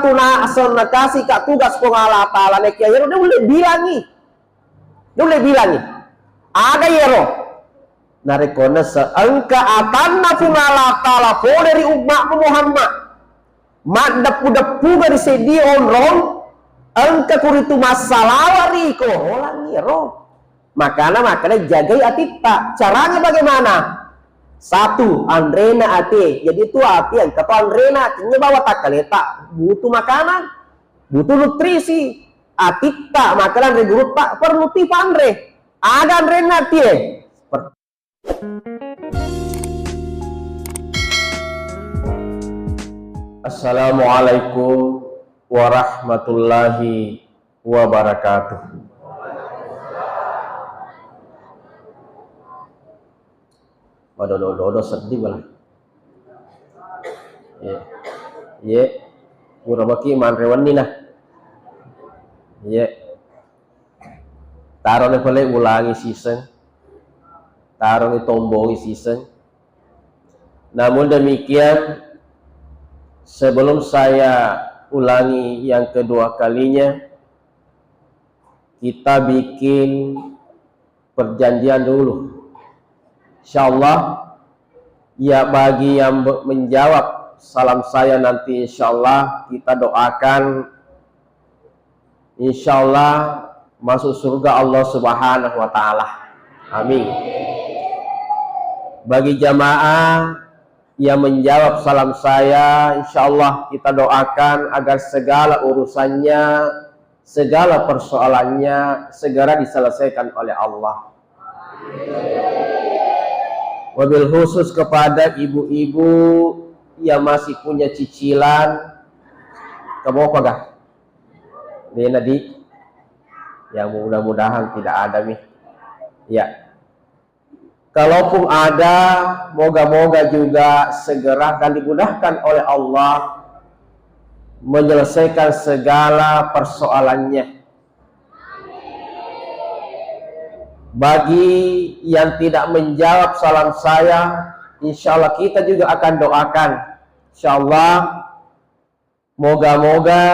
tuna asal nakasi kak tugas pengala ta'ala nek ya dia boleh bilangi ada yero narekona seengka atanna pengala ta'ala po dari umat Muhammad mak depu dari sedi onron engka kuritu masalah riko holang yero makanya jagai atita caranya bagaimana. Satu, Andrena ate. Jadi itu yang kata Andrena, artinya bawa takaleta butuh makanan, butuh nutrisi. Atika makanan regurut tak perlu tip Andre. Ada Andrena ate. Assalamualaikum warahmatullahi wabarakatuh. Waduh, sedih malah. Ye, urabaki manrewan ni nah. Ye, taruh ni boleh ulangi season, taruh ni tomboi season. Namun demikian, sebelum saya ulangi yang kedua kalinya, kita bikin perjanjian dulu. Insyaallah ya bagi yang menjawab salam saya nanti insyaallah kita doakan insyaallah masuk surga Allah Subhanahu wa taala. Amin. Bagi jamaah yang menjawab salam saya insyaallah kita doakan agar segala urusannya, segala persoalannya segera diselesaikan oleh Allah. Wabil khusus kepada ibu-ibu yang masih punya cicilan, kamu apa gak? Dia nadi, yang mudah-mudahan tidak ada nih. Ya, kalaupun ada, moga-moga juga segera dan dimudahkan oleh Allah menyelesaikan segala persoalannya. Bagi yang tidak menjawab salam saya, insyaallah kita juga akan doakan. Insyaallah, moga-moga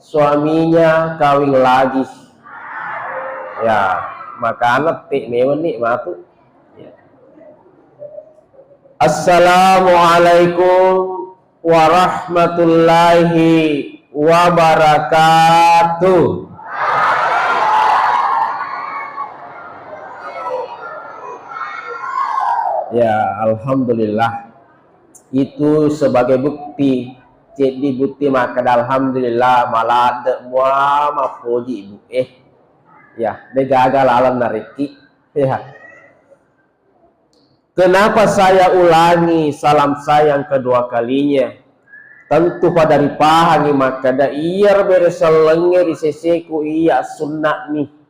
suaminya kawin lagi. Ya, maka anak tik mewan nih matu. Ya. Assalamualaikum warahmatullahi wabarakatuh. Ya, alhamdulillah. Itu sebagai bukti. Jadi bukti maka alhamdulillah malah ada muama puji ibu. Ya, dia gagal alam nariki. Ya. Kenapa saya ulangi salam saya yang kedua kalinya? Tentu pada dipahami maka da iyar bereselenge di seseku iya sunnah nih.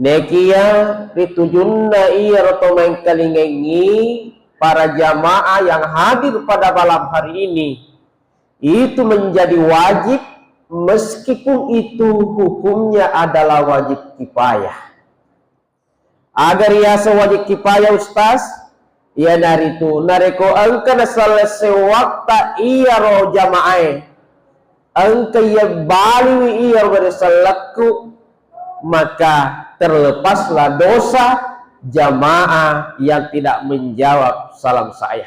Nekia ditujunna iya atau mengkalingengi para jamaah yang hadir pada malam hari ini itu menjadi wajib meskipun itu hukumnya adalah wajib kifayah. Agar ya sewajib kifayah Ustaz, ya dari itu nareko angka selesai waktu iya roh jamaah angka ya bali iya bersalaku maka terlepaslah dosa jamaah yang tidak menjawab salam saya.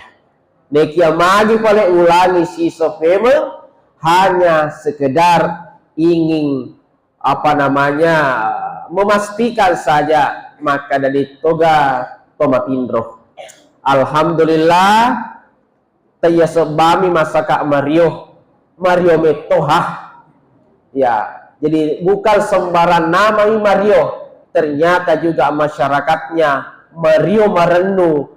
Nekia magi pada ulangi si sofema hanya sekedar ingin memastikan saja maka dari toga tomatindro. Alhamdulillah taya sebami masaka Mario metohah ya. Jadi bukan sembarang nama Mario, ternyata juga masyarakatnya Mario Marenu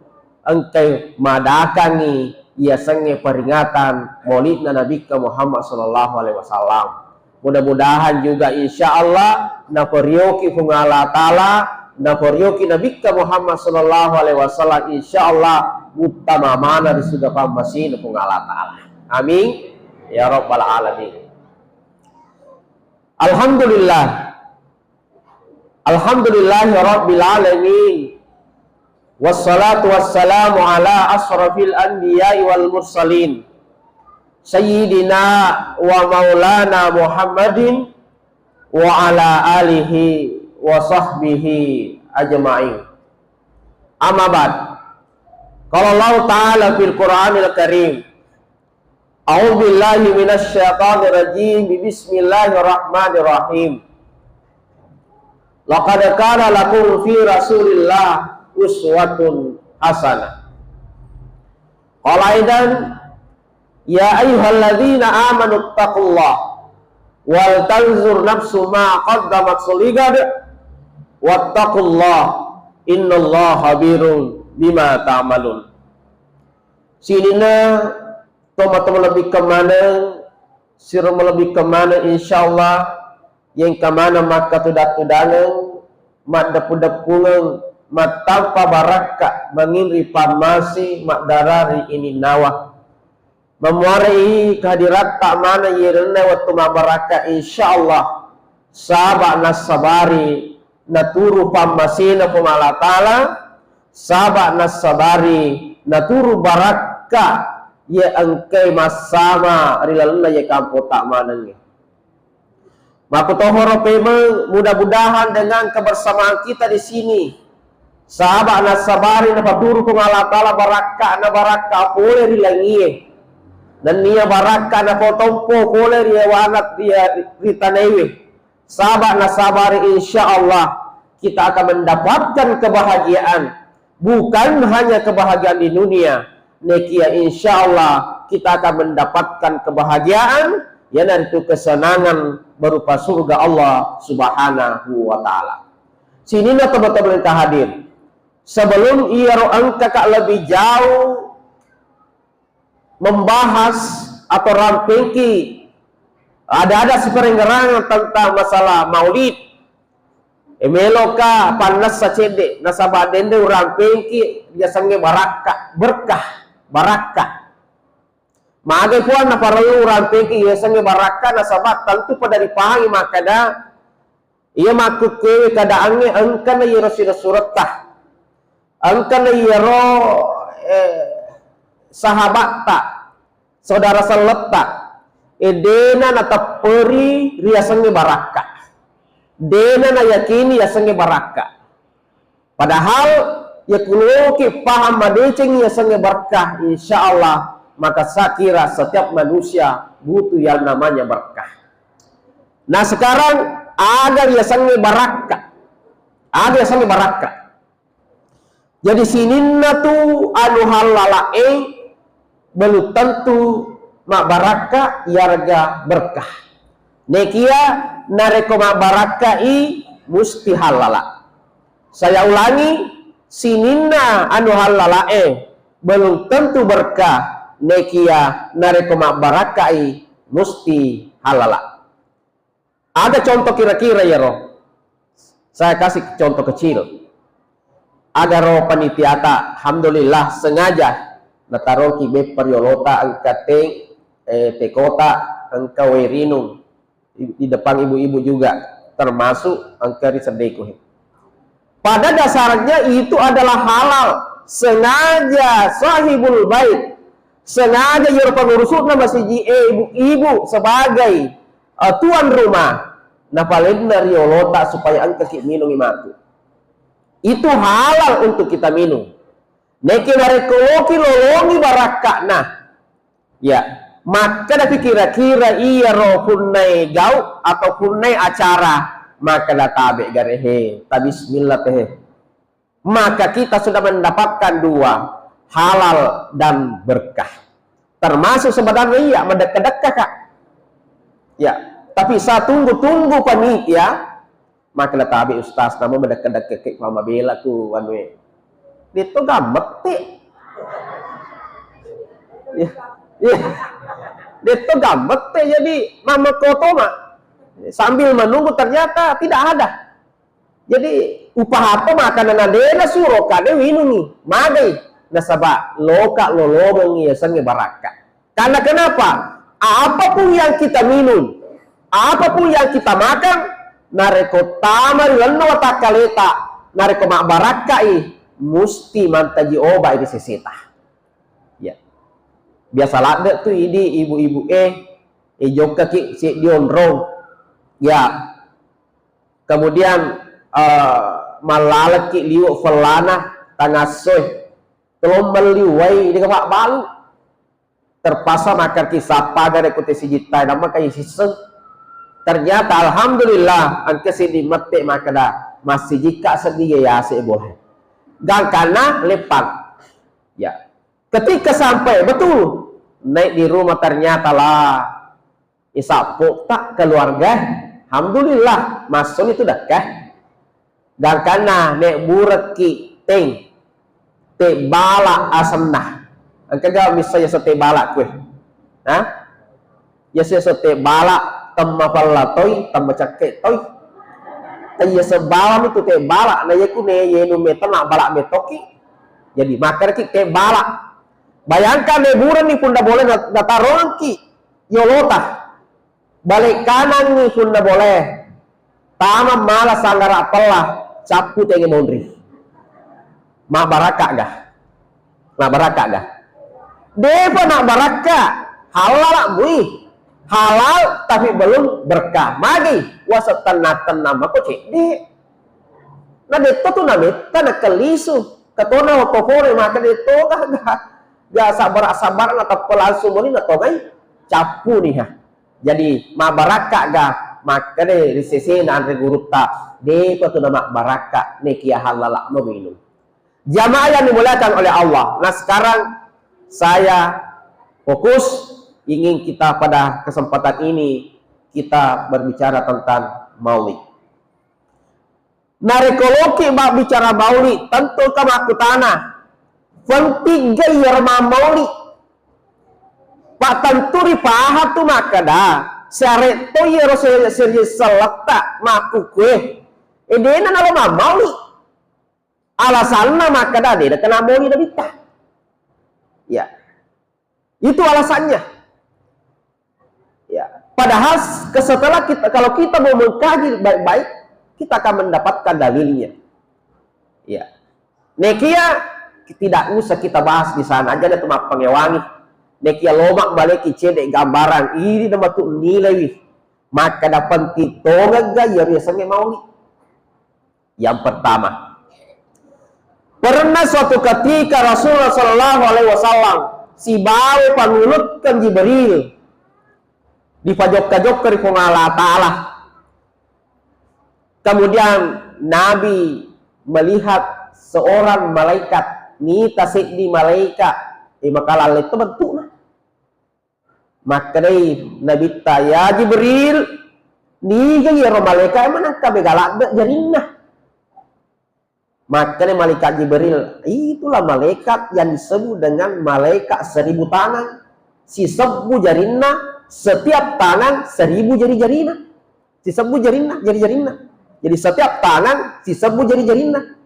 engkai madakangi ia senge peringatan Maulidna Nabi Muhammad sallallahu alaihi wasallam. Mudah-mudahan juga insyaallah naporioki fungala taala naporioki Nabi Muhammad sallallahu alaihi wasallam insyaallah utama mana di surga pambasin fungala taala. Amin ya rabbal alamin. Alhamdulillahi rabbil alamin. Wassalatu wassalamu ala asrafil anbiya'i wal mursalin sayyidina wa maulana Muhammadin wa ala alihi wa sahbihi ajma'in. Amma ba'd. Qala Allah Ta'ala fil Qur'anil Karim, a'udzu billahi minasy syaithanir rajim, bismillahirrahmanirrahim. Laqad kana lakum fi Rasulillah uswatun hasanah. Qala aidan, ya ayyuhalladzina amanu taqullaha wal tanzur nafsu ma qaddamat suligad wattaqullaha innallaha khabirun bima ta'malun. Sinina teman-teman lebih kemana, sirah lebih kemana, insyaallah yang kemana maka tudak-tudangan mak depu-depungan mak tanpa barakah mengiri pamasi mak darari ini nawah memuarai kehadirat tak mana yirna waktu mak barakah insyaallah sabak nasabari naturu pamasina pemala ta'ala sabak nasabari naturu barakah ya engkai masama rilaluna ya kampo tak mananya. Maka tohoro pemeng mudah-mudahan dengan kebersamaan kita di sini sahabat nasabari na paturu kung Allah Ta'ala baraka boleh rilangiye dan niya baraka na potompo boleh riyawanat dia ritanewe sahabat nasabari insyaallah kita akan mendapatkan kebahagiaan, bukan hanya kebahagiaan di dunia, nekia insyaallah kita akan mendapatkan kebahagiaan yang itu kesenangan berupa surga Allah Subhanahu wa Ta'ala. Sini na teman-teman yang hadir. Sebelum ia angka lebih jauh membahas atau rampingki ada seperengerangan tentang masalah maulid. Emeloka panas sacede nasabah dende rampingki biasanya berkah. Magai puan na paralu rampingki biasanya barakah nasabat tentu pada dipahangi makada ia makuk ke kadaannya angkana yero sida suratah angkana yero sahabat tak saudara seletak edena nata peri riasanya barakah dena na yakini yasanya barakah padahal ya kuloki paham madeceng yasanya berkah insyaallah. Maka saya kira setiap manusia butuh yang namanya berkah. Nah sekarang ada biasanya barakah. Ada biasanya barakah. Jadi sininna tu anu halalae belum tentu mak barakah yarga berkah. Nekia nareko mak barakah i musti halala. Saya ulangi, sininna anu halalae belum tentu berkah. Nekia nareko mak barakai musti halala. Ada contoh kira-kira ya roh. Saya kasih contoh kecil. Ada roh panitiata, alhamdulillah sengaja nataroki be periolota angkate tekota angka werinung di depan ibu-ibu juga termasuk angka risedeko. Pada dasarnya itu adalah halal. Sengaja sahibul bait sengaja yang pengurusnya masih ibu-ibu sebagai tuan rumah napalin dari olota supaya angka minum imatu itu halal untuk kita minum neki narekoloki lolongi barakah nah ya maka tapi kira-kira iya roh hunnai gau atau hunnai acara maka latabe garehe ta bismillah teh maka kita sudah mendapatkan dua halal dan berkah. Termasuk sebenarnya iya mendekat-dekat kak. Ya, tapi saya tunggu panitia. Maka tabi ustaz nama mendekat-dekat ke mama bela tu wanwe. Itu gamet ya. Itu gamet jadi mama kotoma sambil menunggu ternyata tidak ada. Jadi upah apa makanan adena suruh kade winungi magai nasabah loka lolobong yasannya barakah. Karena kenapa? Apapun yang kita minum, apapun yang kita makan, nareko tamar lano takaleta, nareko mak barakai musti mantaji oba ini seseta. Ya. Biasa lada tu ini ibu-ibu joka ki si dionrong. Ya. Kemudian malalak ki liu felana tangasoy. Telom meliwai di kapak balu. Terpaksa makan kisah pada rekute sijitai nama kayak siseng. Ternyata alhamdulillah angke sidi mete makada masih jika sedih ya boleh. Gang kana lepak. Ya. Ketika sampai betul naik di rumah ternyata lah isapu tak keluarga. Alhamdulillah masuk itu dekat. Gang kana nek bureki teng te bala asam nah. Angka gak misalnya sate bala kue. Hah? Ya sate bala tamma palla toy tamma cakke toy. Taya sebalam itu te bala na yaku ne yenu metana bala metoki. Jadi makar ki te bala. Bayangkan leburan nih pun dah boleh dataron ki yolota. Balik kanan nih pun dah boleh. Tama malah sanggara pelah capu tenge mondri. Ma baraka gah. Ma baraka gah. Depa nak baraka halal mui. Halal tapi belum berkah. Magi wasatan nama ko cek de. Nah deto tu namit tanah kelisu. Katona otokore maka deto gah. Ya sabar atau pelangsung ini atau kan capu nih ya. Jadi ma baraka gah maka deh di sisi nan regurutta de patu nama baraka nekia halal no minum. Jamaah yang dimuliakan oleh Allah. Nah sekarang saya fokus ingin kita pada kesempatan ini kita berbicara tentang maulid. Nah rekoloki bak bicara maulid tentu kama kutana. Penting gaya mauli. Pak tenturi paha tu maka dah. Syariat tu ya Rasulullah selata maku kue. Edena nalo mauli. Alasannya maka dah dia kena mauli dah bita. Ya. Itu alasannya. Ya. Padahal setelah kita kalau kita mau mengkaji baik-baik, kita akan mendapatkan dalilnya. Ya. Nekia tidak usah kita bahas di sana aja deh teman pengewangi. Nekia lomak balik cedek gambaran ini nama tuh nilai. Maka dapat titonga gaya biasanya mauli. Yang pertama, pernah suatu ketika Rasulullah Shallallahu Alaihi Wasallam si bawa panulutkan Jibril di pajok-pajok dari Allah Taala. Kemudian Nabi melihat seorang malaikat ni tasik di malaikat makalah itu bentuk maka dari Nabi ya Jibril ni gaya malaikat mana kabe galak jarinah maka dari malaikat Jibril itulah malaikat yang disebut dengan malaikat 1000 tangan si sebu jarinah setiap tangan 1000 jari-jarina si sebu jarinah jari-jarina jadi setiap tangan si sebu jari-jarina.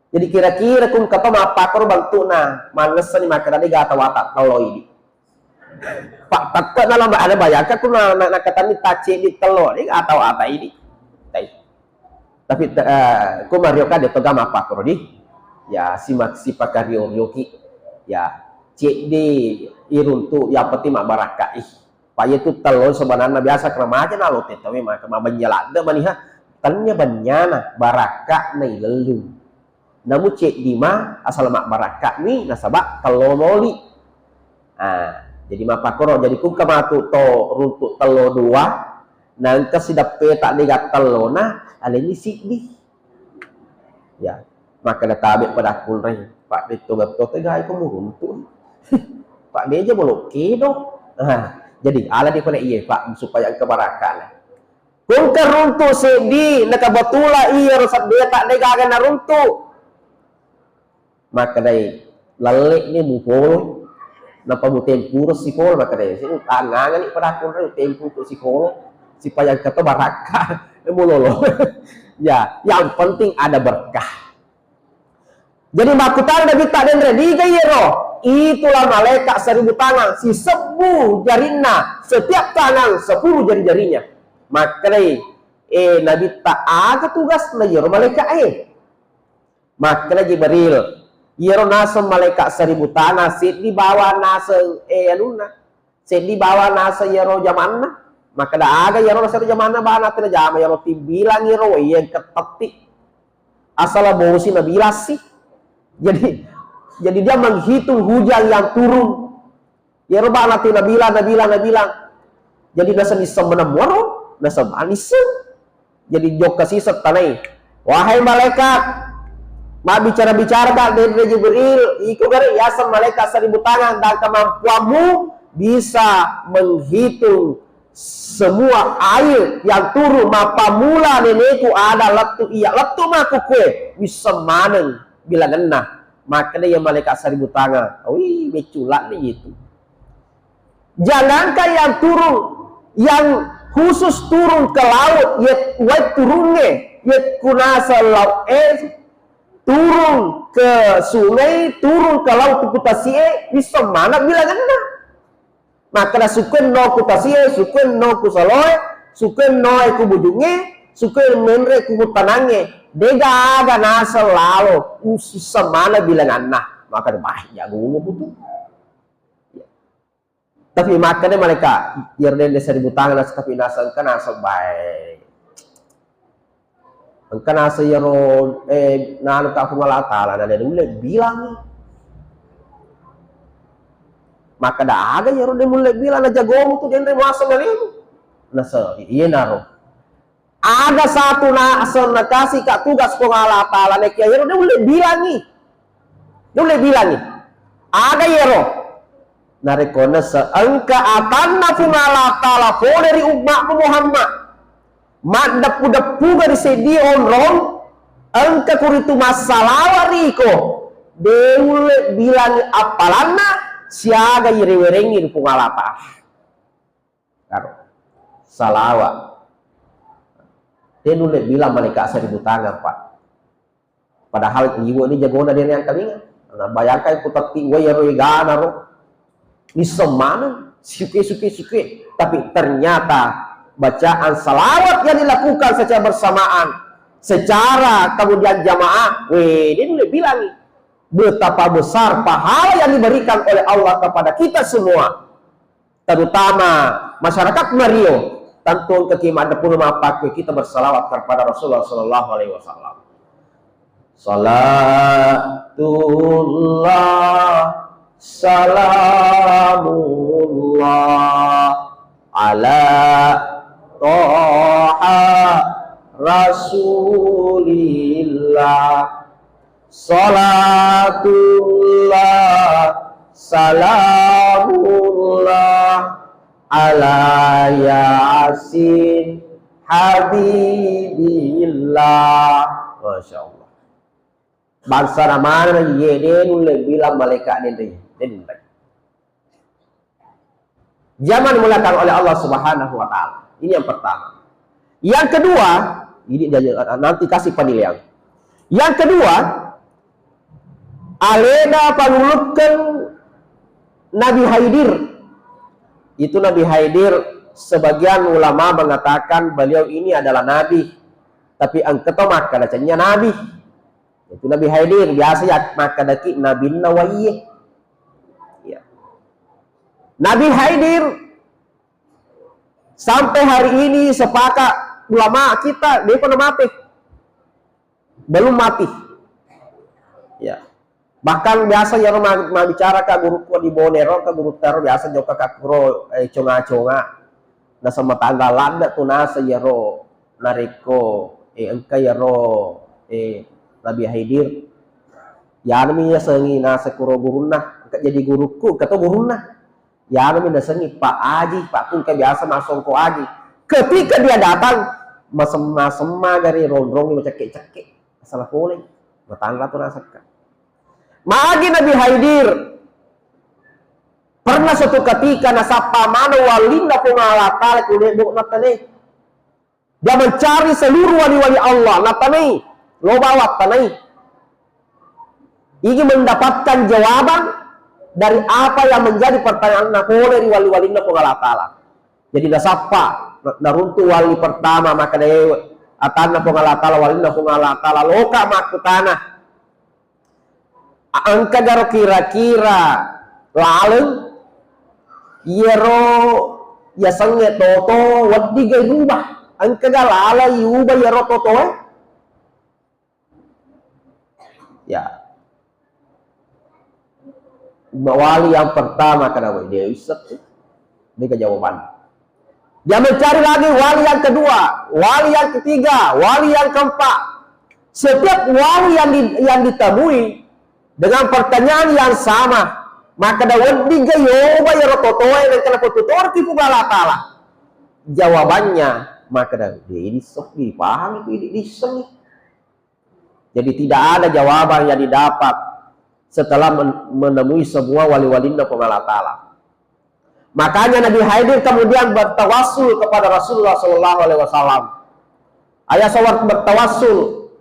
Jadi kira-kira kun kata apa korban tuna manesan maka tadi gak tahu watak kalau ini. Pak takut dalam ada bayangkan kun nak kata ni taci di telur ini gak tahu apa ini. Tapi ku Mario kan dia pegang apa korban ya si pakario yoki ya cek di iruntu ya peti mak baraka Pak itu telur sebenarnya biasa kerama aja nalo tapi maka menjelak de maniha tanya banyana baraka nai lelu. Namun cek dima asal mak barakat ni nasabak kalau moli. Jadi mak pakoro jadi kum kamatu to runtuk telo dua nangka sidap tak ligat telo na ada ni sikdi. Ya, maka dah tabik pada kulrai. Pak itu betul tegai kamu runtuk. Pak dia aja meluk kedo. Jadi ala di pada iya Pak supaya ke barakat. Kum ke runtuk sedi nak betula iya rusat dia tak ligat na runtuk. Maka dari lalik ni mupol napa mu tempur si pol maka dari sing tangan ni pada kun tempur si pol supaya kata barakah mulolo. Ya, yang penting ada berkah. Jadi makutar Nabi tak den ready gayero. Itulah malaikat 1000 tangan si sebu jarina setiap tangan 10 jari-jarinya. Maka dari Nabi tak ada tugas na malaikat Maka Jibril Yero nasa malaikat 1000 tanah sit di bawah nasa aluna. Sit di bawah nasa yero jamanna. Maka da aga yero nasa jamanna bana tira jama yero tibilang yero yang keteti. Asal bosi nabilas sih. Jadi dia menghitung hujan yang turun. Yero bana tira bilang. Jadi nasa nisam menamoro, nasa manisem. Jadi jok kasih setanai. Wahai malaikat, ma bicara-bicara dari Jibril, iku gari yasan malaikat 1000 tangan dan kemampuanmu bisa menghitung semua air yang turun mapa mula nenekku ada letu iya letu maku kue bisa maneng bila genah makanya yang malaikat 1000 tangan. Wih, beculak nih itu. Jangankan yang turun, yang khusus turun ke laut, yet turunnya yet kunasa laut turun ke sungai, turun ke laut kutasie, bisa mana bila gana. Maka sukun no kutasie, sukun no kusaloy, sukun no ku bujunge, sukun menre ku tanange. Dega aga nasa lalu, susah mana bila gana. Maka bahaya gue butuh. Tapi makanya mereka yerden 1000 tangan tapi nasa kan nasa baik. Engkau nasa yero nanu ka Allah Taala nade mulai bilang. Maka dah ada yero dia mulai bilang na jagomu tu dendre masa ngalimu. Nasa iya naro. Ada satu nasa na kasih ka tugas ko Allah Taala nek yero dia mulai bilangi. Dia mulai bilangi. Ada yero narekona sa engka atanna Allah Taala ko dari umat Muhammad. Mak depu-depu dari sedi onrong engka kuritu masalah riko deule bilang apalana siaga yiriwerengi pungalata karo salawa deule bilang malaikat 1000 tangan pak padahal ibu ini jagona dia yang kalinga nah bayangkan ku tati wa yarigana ro nisemana suke tapi ternyata bacaan salawat yang dilakukan secara bersamaan, secara kemudian jamaah, dia boleh bilang betapa besar pahala yang diberikan oleh Allah kepada kita semua, terutama masyarakat Mario. Tentu kekiman pun pakai kita bersalawat kepada Rasulullah Sallallahu Alaihi Wasallam. Salatullah, salamullah ala Toha Rasulillah Salatullah Salamullah ala Yasin Habibillah. Masya Allah. Bangsa namanya yeden bilang malaikat ini. Zaman dimulakan oleh Allah Subhanahu wa Ta'ala. Ini yang pertama. Yang kedua, ini nanti kasih penilaian. Yang kedua, alena panulukkan Nabi Haidir. Itu Nabi Haidir, sebagian ulama mengatakan beliau ini adalah nabi. Tapi angketomak kadacanya nabi. Itu Nabi Haidir biasa ya makadaki Nabi Nawawiyah. Nabi Haidir sampai hari ini sepakat ulama kita dia pernah mati, belum mati. Ya, bahkan biasa ya bicara ke guruku di Bonero ke guru teror biasa joka ke kuro conga-conga, na sama tanggal landa tu nasa yaro nariko engka yaro Nabi Haidir, ya namanya sengi nasa kuro guruna, jadi guruku kata guruna. Ya namanya sengi Pak Aji, Pak Kun biasa masuk ko Aji. Ketika dia datang, masema dari ronrong cekek-cekek, salah boleh, matangga tuh rasakan. Magi Nabi Haidir pernah suatu ketika nasapa mana walinda pengalata kulebok natane. Dia mencari seluruh wali-wali Allah natane, lo bawa tanai. Ingin mendapatkan jawaban dari apa yang menjadi pertanyaan nakole di wali-wali Allah Ta'ala. Jadi nasapa naruntu wali pertama maka dewe atana Allah Ta'ala wali Allah Ta'ala loka makutana angka garo kira-kira laleng yero ya sange toto waddi gay rubah angka galala yuba yero toto ya wali yang pertama kenapa dia isek dia jawaban. Dia mencari lagi wali yang kedua, wali yang ketiga, wali yang keempat. Setiap wali yang ditemui dengan pertanyaan yang sama, maka dapat digayoba ya rototoe dan kenapa tutor tipu galatala. Jawabannya maka dia ini sok dipahami itu diseng. Jadi tidak ada jawaban yang didapat setelah menemui semua wali-wali pengalatala. Makanya Nabi Khidir kemudian bertawassul kepada Rasulullah Shallallahu Alaihi Wasallam. Ayah sawat bertawassul.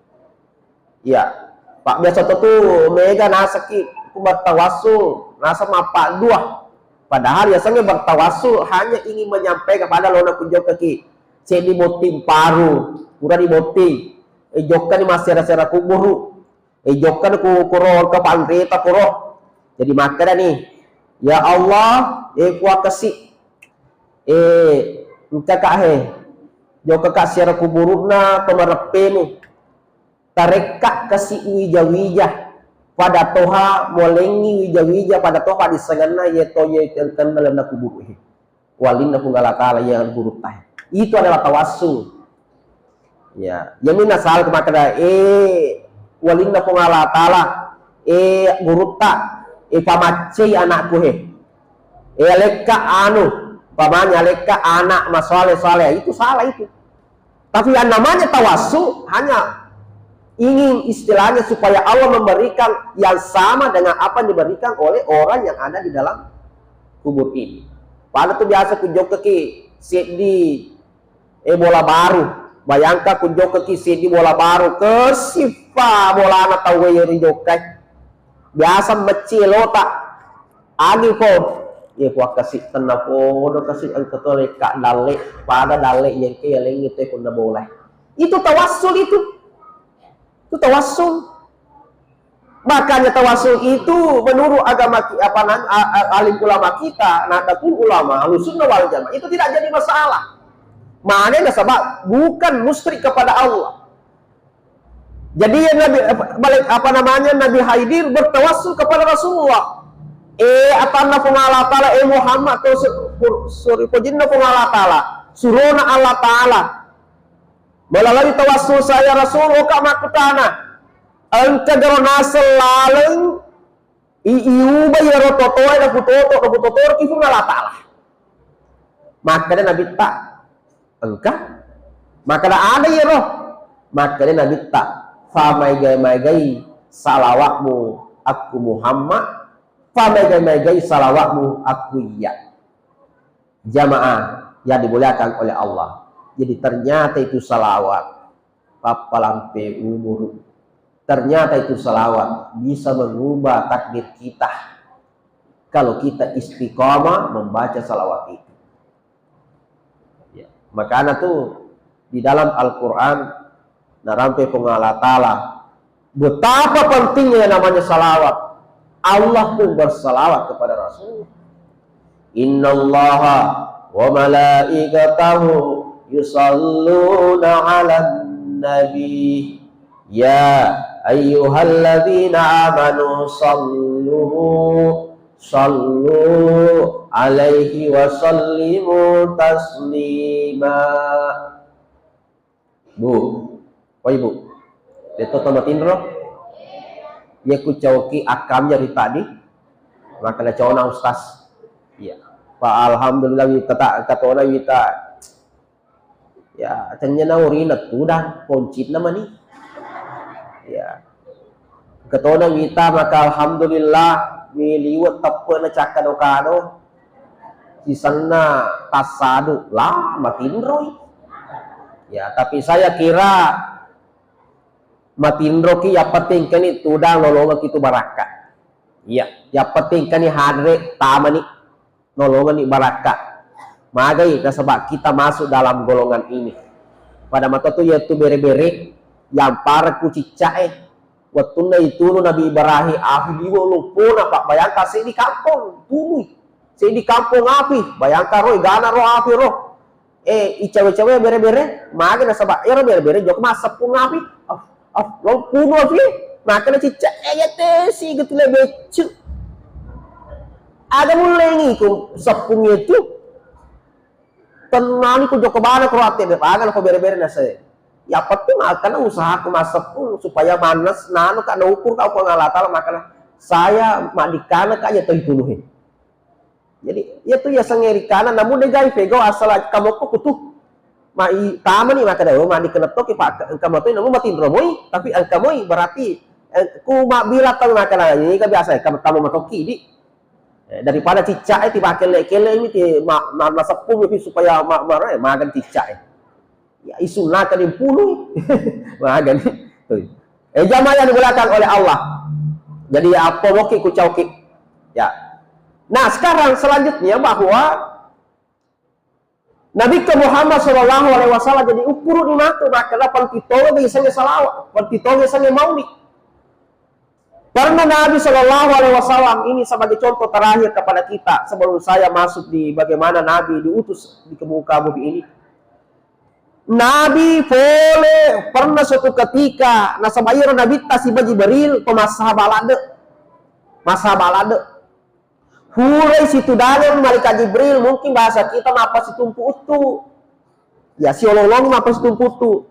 Ya, Pak biasa tu mega nasaki bertawassul, nasa mapa dua. Padahal biasanya bertawassul hanya ingin menyampaikan kepada lona kunjung kaki. Saya diboting paru, kurang diboting. Ejokkan di masyarakat kuburu. Ejokkan kuro ke pangreta kuro. Jadi makanya nih. Ya Allah, kuat kasih, kakak jo kakak siara kuburuna pemerepemu, tarekak kasih wija-wija pada toha molengi wija-wija pada toha di sengana ye toye kendalam kuburu walin punggala yang guru tah. Itu adalah tawassul. Ya, yamin asal kemakada walin punggala tala guru tak pamacei anakku leka anu pamanya leka anak masoleh itu salah itu. Tapi yang namanya tawassul hanya ingin istilahnya supaya Allah memberikan yang sama dengan apa yang diberikan oleh orang yang ada di dalam kubur ini. Pada tuh biasa kunjung keki di bola baru, bayangkan kunjung keki di bola baru ke sifa bola anak tahu yang jokai biasa mecilo tak agi po ya kuat kasih tenang po do kasih angkat leka dale pada dale yang kaya lengi itu pun boleh itu tawassul itu tawassul. Makanya tawassul itu menurut agama alim ulama kita Nahdlatul Ulama Ahlussunnah wal Jamaah itu tidak jadi masalah. Maknanya sebab bukan musyrik kepada Allah. Jadi Nabi Nabi Khidir bertawassul kepada Rasulullah. Atanna pengala taala Muhammad atau suri pojinna pengala taala. Surona Allah taala. Melalui tawassul saya Rasulullah ka makutana. Engka garona selaleng iuba ya rototoe da putotor kifu Allah taala. Makanya Nabi tak engka makanya ada ya roh. Makanya Nabi tak famai-gai salawatmu aku Muhammad, famai-gai salawatmu aku iya. Jamaah yang dimuliakan oleh Allah. Jadi ternyata itu salawat papalampe umur. Ternyata itu salawat bisa mengubah takdir kita kalau kita istiqamah membaca salawat itu. Ya, makanya tuh di dalam Al-Quran narampe pengala ta'ala betapa pentingnya namanya salawat. Allah pun bersalawat kepada Rasul. Innallaha wa malaikatahu yusalluna 'alan nabi ya ayyuhalladzina amanu sallu alaihi wa sallimu taslima. Oh ibu, itu tomatin roh. Ya ku cauki akam dari tadi, maka cowok na ustaz. Iya, Pak alhamdulillah kita tak katona kita. Ya, ternyata urina tuh dah poncit nama nih. Ya, katona kita maka alhamdulillah miliwat tepe na cakado kado. Di sana tasadu lah matin roy. Ya, tapi saya kira matindro ki ya penting kan itu udang nolongan itu baraka. Iya, ya penting kan hadre tamani nolongan ni baraka. Magai sebab kita masuk dalam golongan ini. Pada mata tu yaitu bere-bere yang para ku cicae Watunda itu Nabi Ibrahim api diwo lumpuna pak bayangkan saya di kampung tunu saya di kampung api bayangkan roh gana roh api roh icawe-cawe bere-bere maga na sabak ya bere-bere jok masak pun api roh puno api maka na cicak ya tesi gitu le becu ada mulai ni ku sepung itu tenani ku jok kebana ku ate bepagan ku bere-bere na saya ya penting akan usaha aku masak pun supaya manas nanu kak ukur kau pengalatal makanya saya mak dikana kak ya tuh jadi ya tuh ya sengerikan namun degai pego asal kamu kok kutu mai tama nih maka dah mak dikena toki pak kamu tuh namun matin romoi tapi kamu berarti ku mak bila tahu makan ini kan biasa kamu tamu matoki di daripada cicak itu pakai lekele ini mak masak pun supaya mak makan cicak ya isulah kan puluh magan tuh jamaah yang digunakan oleh Allah jadi apa woki ku cauki ya. Nah sekarang selanjutnya bahwa Nabi Muhammad SAW jadi ukur di mata makanya pentitolnya bagi sange salawat pentitolnya sange maulid karena Nabi SAW ini sebagai contoh terakhir kepada kita sebelum saya masuk di bagaimana Nabi diutus di muka bumi ini. Nabi boleh pernah suatu ketika nasabayir Nabi tasiba Jibril pemasah balade hurai situ dalam malaikat Jibril mungkin bahasa kita apa si tumpu utu ya si ololong apa si tumpu utu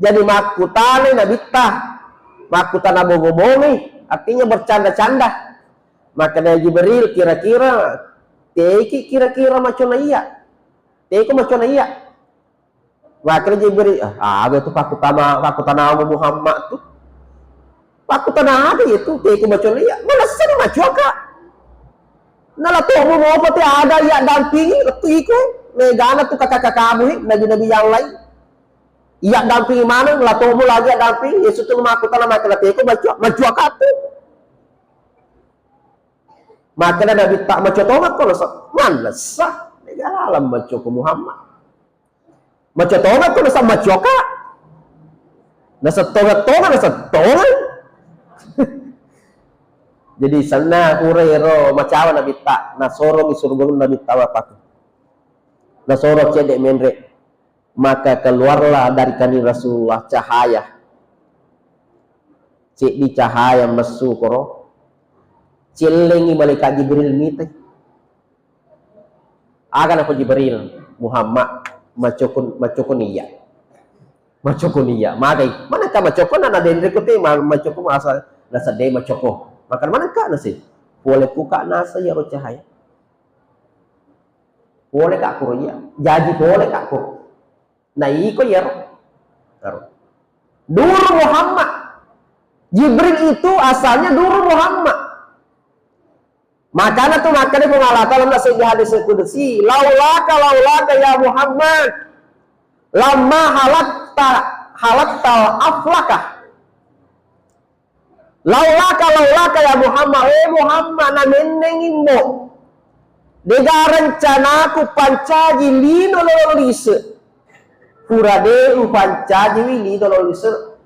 jadi makutane Nabi tah makutana bogo-bogo artinya bercanda-canda maka dari Jibril kira-kira macam iya wakil Jibril, ada tuh pakutana Muhammad tuh, pakutana ada itu, teki macam ni, mana seni macam kak, nala tuh mau apa tuh ada ya dampingi, itu ikut, negana tuh kakak kamu, nabi yang lain, iya dampingi mana, nala tuh mau lagi dampingi, Yesus tuh makutana macam teki macam kak tuh, makanya Nabi tak macam tomat kalau mana sah, negara alam macam Muhammad. Macam tonga tu nasa macoka nasa tonga jadi sana hurero macawa Nabi tak nasorong isurgung Nabi tawa paku nasorong cedek menre maka keluarlah dari kani Rasulullah cahaya cek di cahaya mesu koro cilengi malaikat Jibril mite akan aku Jibril Muhammad macokun iya magai mana ka macokon na den rekote macokon asa nasa de macoko makan mana ka nasi boleh buka nasa ya ro cahaya boleh ka ko ya jadi boleh ka ko na iko ya ro dulu Muhammad Jibril itu asalnya dulu Muhammad makanya pengalatan nasi di hadis qudsi laulaka ya Muhammad lama halakta aflaka laulaka ya Muhammad Muhammad na menengimmo dega rencanaku pancaji lino lolise purade pancaji lino lolise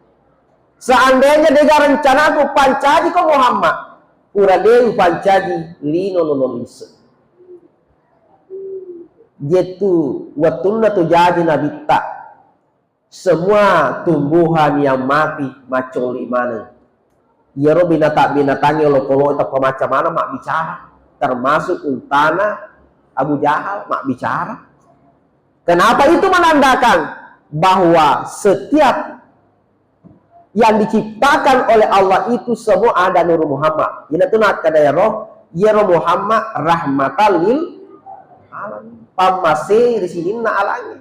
seandainya dega rencanaku pancaji kok Muhammad Uradeu pancaji lino nololise. Jetu watunda tu jadi Nabi tak semua tumbuhan yang mati macoli mana. Yero binatang-binatangnya lo itu macam mana mak bicara. Termasuk untana Abu Jahal mak bicara. Kenapa itu menandakan bahwa setiap yang diciptakan oleh Allah itu semua ada Nur Muhammad. Ini tuh nak kada ya Muhammad rahmatan lil alamin. Pamase di sini na alangi.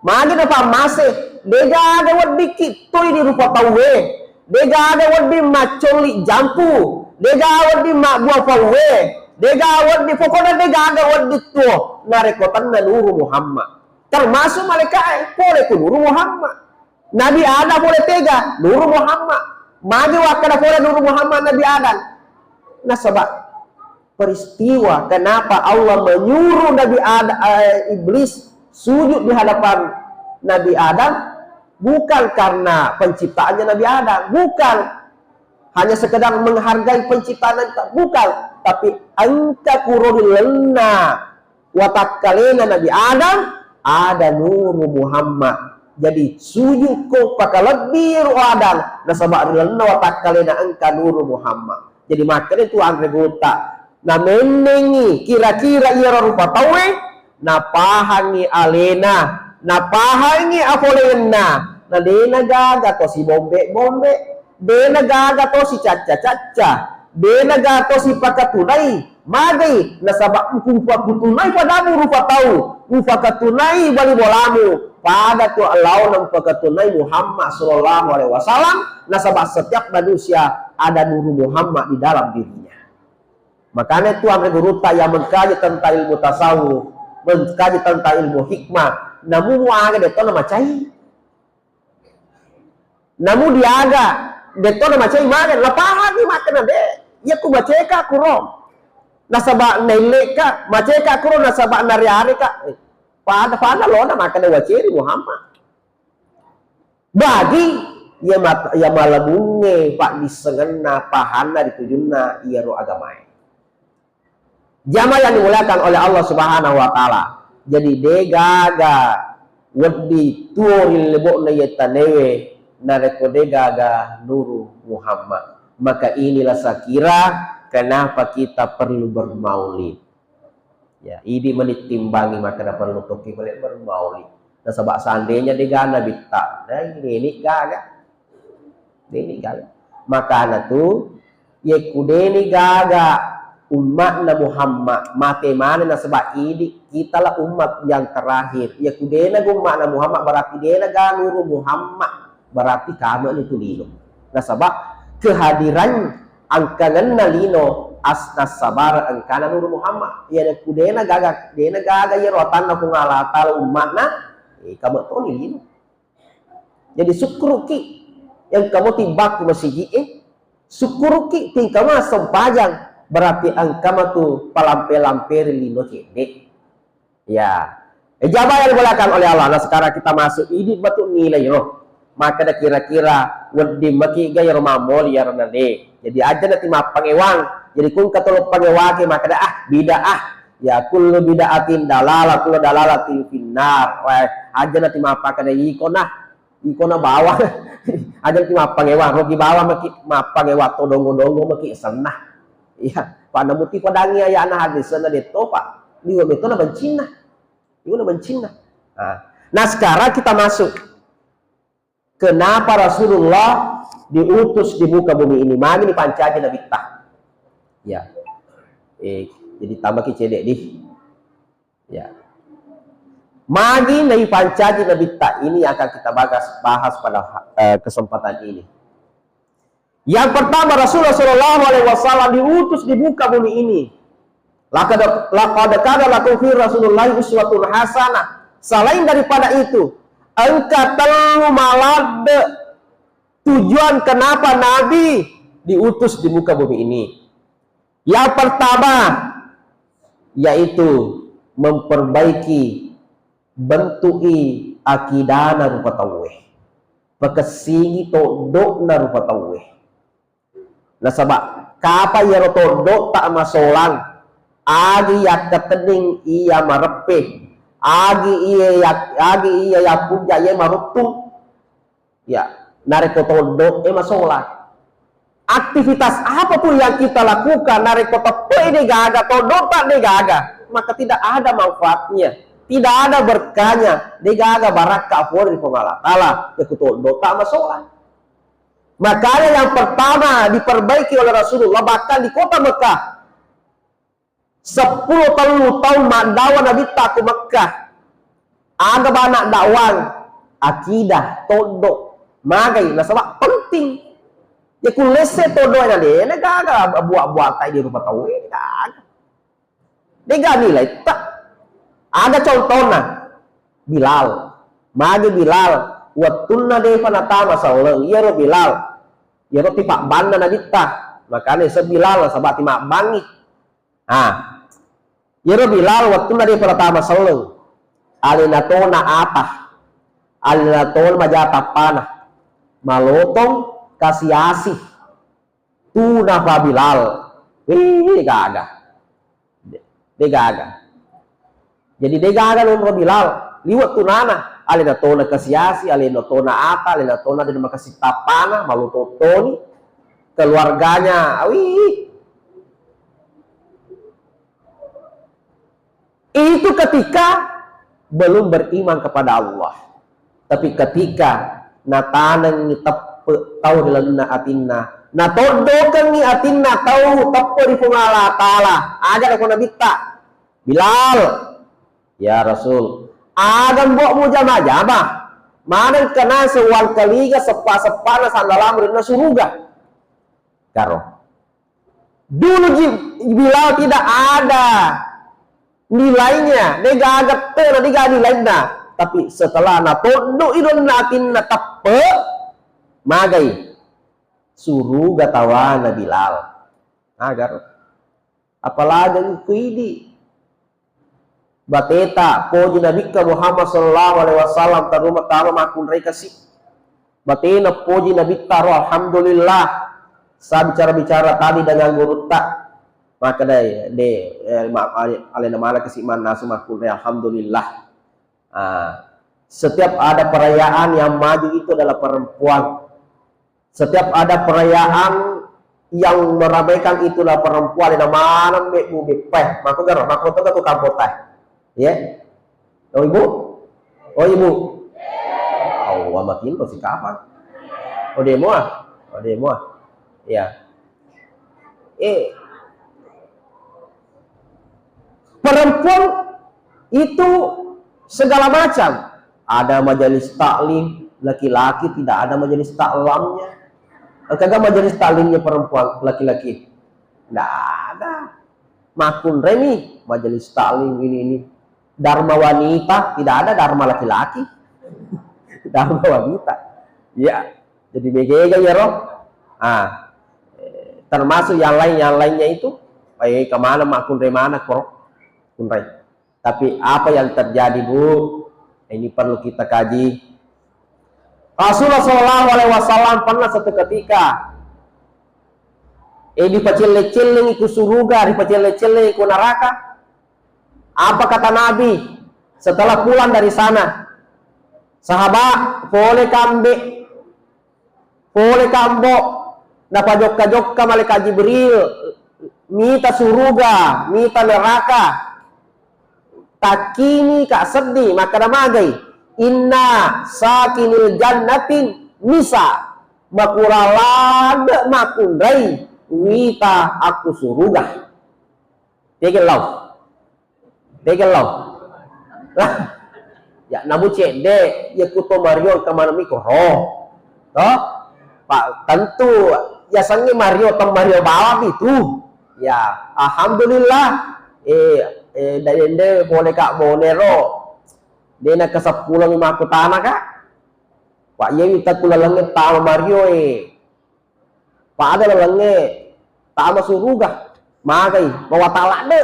Magi na pamase, dega ada wad dikit toy di rupa pawe. Dega ada wad di macoli jampu. Dega wad di mak buah pawe. Dega wad di pokoknya dega ada wad di tuh narekotan na Nur Muhammad. Termasuk malaikat boleh ku Nur Muhammad. Nabi Adam boleh tega, Nur Muhammad. Magi wakada boleh Nur Muhammad Nabi Adam. Nah sebab peristiwa kenapa Allah menyuruh Nabi Adam, iblis sujud di hadapan Nabi Adam bukan karena penciptaannya Nabi Adam, bukan, hanya sekedar menghargai penciptaan bukan, tapi angka kuroni lena watakkalena Nabi Adam ada nuru Muhammad. Jadi suju ko pakalabir Adam nasabak lena watakkalena angka nuru Muhammad. Jadi makanya itu andre gota na menengi kira-kira ia rupa tawe na pahangi alena na pahangi afolena na dena gaga to si bombe dena gaga to si caca dena gaga to si pakatunai magai nasabak kumpa kutunai padamu rupa tahu rupa katunai bali bolamu pada tu Allah dan pakatunai Muhammad sallallahu alaihi wasallam nasabak setiap manusia ada nuru Muhammad di dalam dirinya. Makanya itu amri guru yang mengkaji tentang ilmu tasawuf, mengkaji tentang ilmu hikmah, namun muaga deto nama cai. Namun diaga deto nama cai makan, lapahan ni makan ade. Ya ku baceka kurom. Nasabak naileka, baceka kurom nasabak nariare ka. Pada lo na makan waceri Muhammad. Bagi ya malabunge pak disengena pahana ditujuna iya ro agamai. Jamaah yang dimuliakan oleh Allah Subhanahu wa taala. Jadi degaga wedi tuoril lebokna yetanewe nareko degaga nuru Muhammad. Maka inilah sakira kenapa kita perlu bermaulid. Ya, ini menimbangi maka perlu toki balik bermaulid. Nah, sebab seandainya degana bitta. Nah, ini gaga. Ini gaga. Maka tu ye kudeni gaga umat Muhammad mate mana na sebab ini kita lah umat yang terakhir. Ya kudena umat Muhammad berarti dena ga nuru Muhammad berarti kamu itu lino. Nah sebab kehadiran angkangan nalino asnas sabar angkana nuru Muhammad. Ya kudena gaga ya rotan na pungalatal umat na kamu to lino. Jadi syukruki yang kamu timbak ke masjid syukruki tingkama sempajang berarti angkama tu palampe-lampe lino cedek. Ya. Ijabah yang dibolehkan oleh Allah. Nah sekarang kita masuk ini betul nilai roh. Maka dah kira-kira wedi maki gaya mamol ya renade. Jadi aja nanti mah pangewang. Jadi kun katolo pangewang maka dah bid'ah. Ya kullu bid'atin dalalah kullu dalalatin finnar. Aja nanti mah pakai ikona bawah. Aja nanti mah pangewang rogi bawah maki mah pangewang todongo-dongo maki senah. Iya, pada muti padangi ya anak hadis sana deto pak, dia betul na bencina, dia na bencina. Nah sekarang kita masuk, kenapa Rasulullah diutus di muka bumi ini? Mami ni pancaji nabi tah, ya, jadi tambah kecedek di, ya, magi nabi pancaji nabi tah ini akan kita bahas pada kesempatan ini. Yang pertama Rasulullah Shallallahu Alaihi Wasallam diutus di muka bumi ini. Laqad kana lakum fi Rasulullah uswatun hasanah. Selain daripada itu, angkatan malad tujuan kenapa Nabi diutus di muka bumi ini. Yang pertama yaitu memperbaiki bentuki akidana rupa tauhid. Pekesingi todok na rupa tauhid. Nah sebab kapa ya rotodo tak masolang agi ya ketening iya marepe agi iya ya puja ya marutung ya nareko todo masolang aktivitas apapun yang kita lakukan nareko tepe ini gaga todo tak ini gaga maka tidak ada manfaatnya tidak ada berkahnya ini gaga barakah dari Allah Ta'ala ya todo tak masolang. Makanya yang pertama diperbaiki oleh Rasulullah bahkan di kota Mekah 10 tahun dakwah Nabi tak ke Mekah ada banyak dakwah akidah todo magai nah sebab penting ya kulese todo nya de gaga buat tai di rumah tahu gaga dega nilai tak ada contohnya Bilal magi Bilal wattunna de panatama sallallahu ya ro Bilal ya ro tipak banda na ditta makane sebilal sabat timak bangi ya ro Bilal wattunna de panatama sallallahu alina tona apa alina tona majata panah malotong kasih asih tu nafa Bilal. Degagah. Jadi degagah umroh Bilal. Liwat tunana. Alena tona kasiasi, alena tona apa, alena tona dan makasih tapana, malu totoni keluarganya. Itu ketika belum beriman kepada Allah. Tapi ketika natanang ni tahu dalam atinna, na todokan ni atinna tahu tapo di pungala taala. Ajar aku nabi tak Bilal, ya Rasul, agam buat mu jama-jama. Mana kena sewal kaliga sepa-sepana sandalam rina suruga. Karo. Dulu Bilal tidak ada nilainya, dia agak nilainya. Tapi setelah na todo idon natin na tappe magay suruga tawana Bilal. Agar apalagi kuidi bateta poji Nabi Muhammad sallallahu alaihi wasallam taruma tama makun rai kasih batena poji Nabi taro alhamdulillah. Saya bicara tadi dengan guru tak maka alena mala kasih mana makun rai alhamdulillah. Setiap ada perayaan yang maju itu adalah perempuan. Setiap ada perayaan yang meramaikan itulah perempuan. Yang mana bu bepeh, maka garo, maka itu kan tukang poteh, ya. Oh ibu, oh amatin lo si kapan? Oh demo, ya. Perempuan itu segala macam. Ada majelis taklim laki-laki, tidak ada majelis taklamnya. Kagak majelis taklimnya perempuan laki-laki. Tidak ada. Makun remi majelis taklim ini. Dharma wanita, tidak ada dharma laki-laki. Dharma wanita. Ya. Jadi begega ya roh. Termasuk yang lainnya itu. Kemana makun remana kok? Kunrai. Tapi apa yang terjadi bu, ini perlu kita kaji. Rasulullah SAW pernah satu ketika dipacil-ciling ikut surga, dipacil-ciling ikut neraka. Apa kata Nabi setelah pulang dari sana? Sahabat, boleh kambo, dapat jokka malaikat Jibril, minta surga, minta neraka. Takini kak sedih maka namagai inna sakinil jannatin nisa makuralad makundai wita aku suruga tegelau lah ya namu cek de ya kuto Mario kemana miko roh toh pak tentu ya sangi Mario bawa itu ya alhamdulillah dari boleh kak bonero dia nak kesap pulang lima aku tanah kak pak ye kita kula langit tama Mario pak ada langit tama suruga magai bawa talak de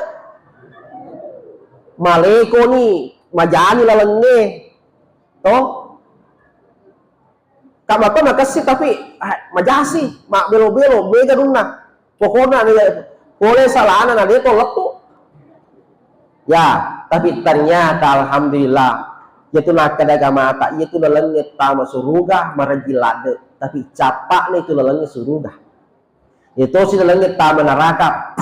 maleko ni majani langit toh kak bato nak kasih tapi majasi mak belo mega dunna pokoknya boleh salah anak dia tolak tuh. Ya, tapi ternyata alhamdulillah yaitu nak kadaga mata yaitu lelengit tama suruga marajilade tapi capak nih itu lelengit suruga itu si lelengit tama neraka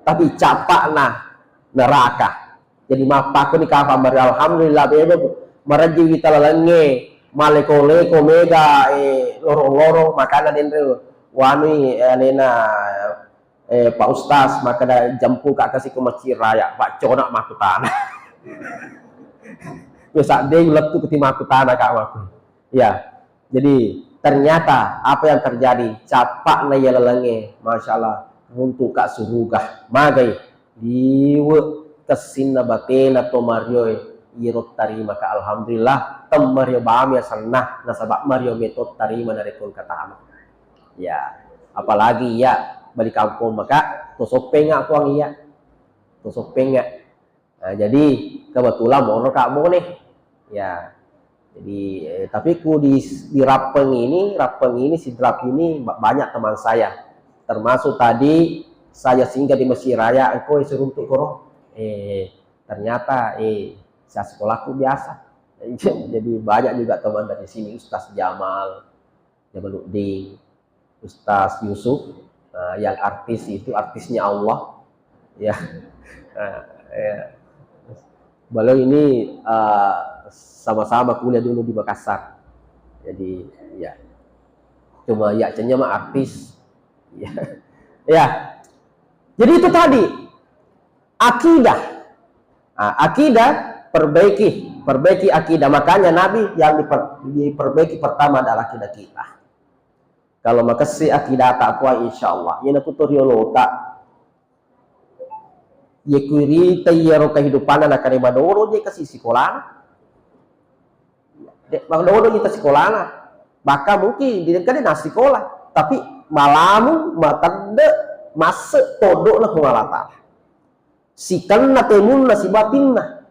tapi capak nah neraka jadi mapa aku ni kafa mari alhamdulillah bebe maraji kita lelengit maleko mega lorong makana dendre wani alena Pak Ustaz maka dah jampu kak kasih ke masjid raya Pak conak maku tanah besok dia letu ketima aku tanah kak maku ya jadi ternyata apa yang terjadi capak na ya lelenge Masya Allah untuk kak surugah magai diwe kesina batena to Mario irot tarima kak alhamdulillah tem Mario bami sanah nasabak Mario metode tarima dari kon kata ya apalagi ya balik kampung maka tosopeng aku ang iya tosopeng nah, jadi kebetulan mono kamu nih ya Jadi tapi ku di Rapeng ini Sidrap ini banyak teman saya, termasuk tadi saya singgah di Mesir Raya, engkau suruh untuk koro, ternyata saya sekolahku biasa. Jadi banyak juga teman dari sini, Ustaz Jamaluddin, Ustaz Yusuf, yang artis itu artisnya Allah, ya. Ya. Beliau ini sama-sama kuliah dulu di Makassar, jadi ya cuma ya cenya mah artis, ya. Ya. Jadi itu tadi akidah. Akidah perbaiki akidah. Makanya Nabi yang diperbaiki pertama adalah akidah kita. Kalau makasih akidah tak kuat insyaallah. Yana tutorial tak. Ye kuri tayaro kehidupan anak kare madoro je kasih sekolah. Dek madoro je sekolah. Maka mungkin dia kan nasi sekolah, tapi malamu matande masuk todok lah kumalata. Sikan na temun na si batinna.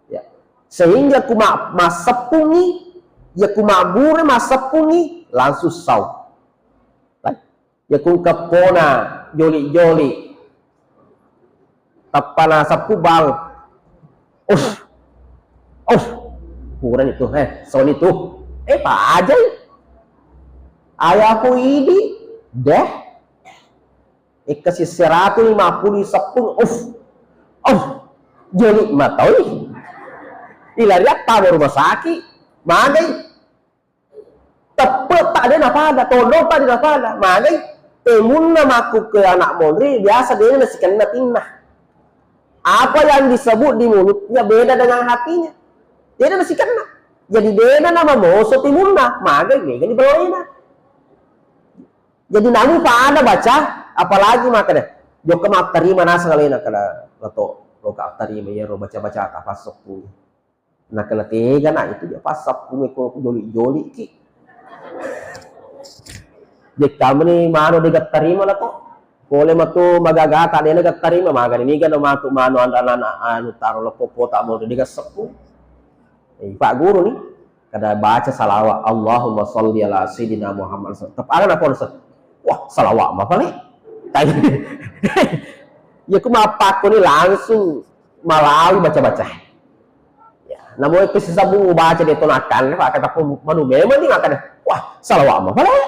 Ya. Sehingga kuma masapungi, ya kuma bure masapungi langsung saw. Ya kum kapona joli-joli. Tapana sapu bal. Kurang itu, son itu. Pak aja. Ayahku ini deh. Kasih 150 sepung, jeli matoi. Ilari apa di rumah sakit, magai. Tepet tak ada apa-apa, todok tak ada apa-apa, magai. Temun nama aku ke anak mondri, biasa dia nasi kena tinah. Apa yang disebut di mulutnya beda dengan hatinya. Dia nasi kena. Jadi beda nama moso timunna, magai mega di bawahnya. Jadi namu pada baca, apalagi makanya jok kemak terima nasa kalena kada lato loka terima ya ro baca-baca apa pasokku. Nah kala tega nah itu dia pasokku ko joli-joli ki. Jek kamni mano degat terima lah kok. Boleh matu magagata dia degat terima magani ni kan matu mano andana anu taro lepopo tak mau degat sepu. Pak guru nih kada baca salawat Allahumma sholli ala sayyidina Muhammad. Tetap ana apa wah, salawat apa nih? Ya aku mapak ini langsung Malawi baca-baca. Ya, namun itu sisa bungu baca dia tonakan, pak kata pun manu memang nih makan. Wah, salawat apa nih?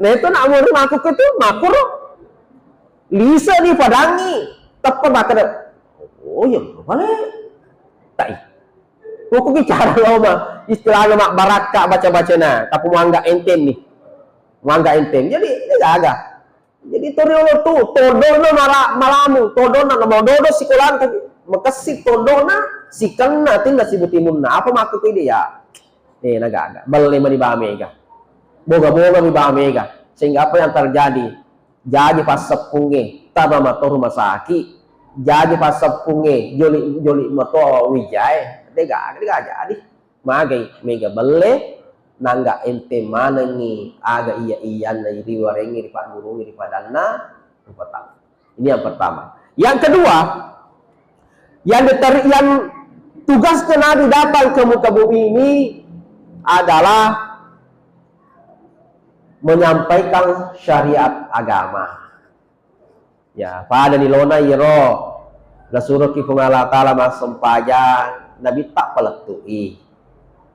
Nah itu nak mau aku itu makur. Lisa di padangi, tepat makan. Oh ya, apa nih? Tak. Aku bicara lo mah istilahnya mak baraka baca-baca nah, tapi mau enggak enten nih. Mangga enten, jadi agak. Jadi toriolo tuh, todona malamu, todona mau dodo sikolan tapi makasih todona sikana tinda sibutimunna. Apa maksud ide ya? Naga. Balai mani mega. Boga mi mega. Sehingga apa yang terjadi? Jadi pas sepunge taba mato rumah sakit. Jadi pas sepunge joli mato wijay. Dega jadi. Magai mega balai. Nangga ente mana nih aga iya na riwarengi di pak guru di padana pertama. Ini yang pertama. Yang kedua, yang tugas Nabi datang ke muka bumi ini adalah menyampaikan syariat agama. Ya, pada di lona iro nasuruh kifungala ta'ala masempajan Nabi tak peletui.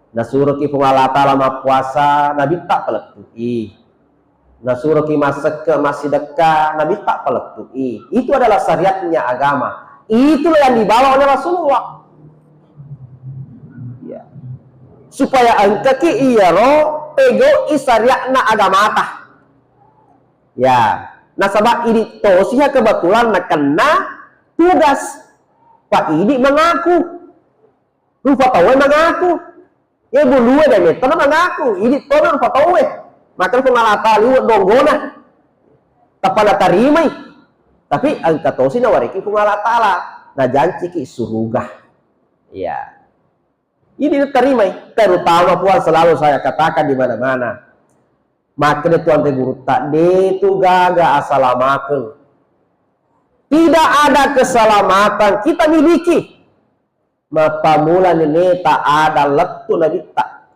Nasuruh ki Allah Ta'ala ma puasa Nabi tak peletui. Nasuruh ki masak masih dekat Nabi tak peletui. Itu adalah syariatnya agama. Itulah yang dibawa oleh Rasulullah. Ya. Supaya engke ki iya ro pego syariatna agama ta. Ya. Nah sabab ini tosnya kebetulan nak kena tugas. Pak ini mengaku. Rupa tahu mengaku. Ya bulu ada nih, tanah mengaku, ini tonan patawe, maka pengalata liwat donggona, tapala tarimai, tapi angka tosi na wariki pengalata lah, na janji ki surugah, ya, ini tarimai, terutama puan selalu saya katakan di mana-mana, maka tuan guru tak itu gaga asalamakan, tidak ada keselamatan kita miliki. mapamula nene tak ada letu nabi tak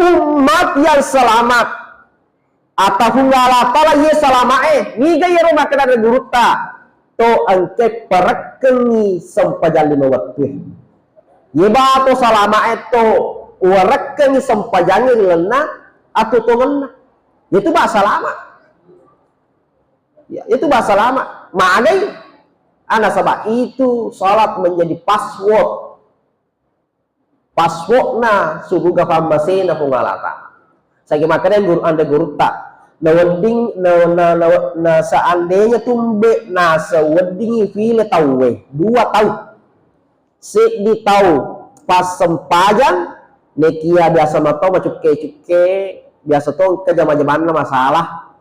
umat yang selamat atau hunggala pala ye selamat ni gaya rumah kena ada guruta to angke perekengi sempajan lima waktu ye ba to selamat to warekengi sempajangi lena atau to ngena itu bahasa lama ya itu bahasa lama maknai anak sabak itu salat menjadi passwordna subuh gafambasena pungalata saya makanya guru anda guru tak na wedding na seandainya tumbe na sewedingi file tahu 2 tahun si di tahu pas sempajan nekia biasa matau cuke biasa tuh ke zaman-zaman masalah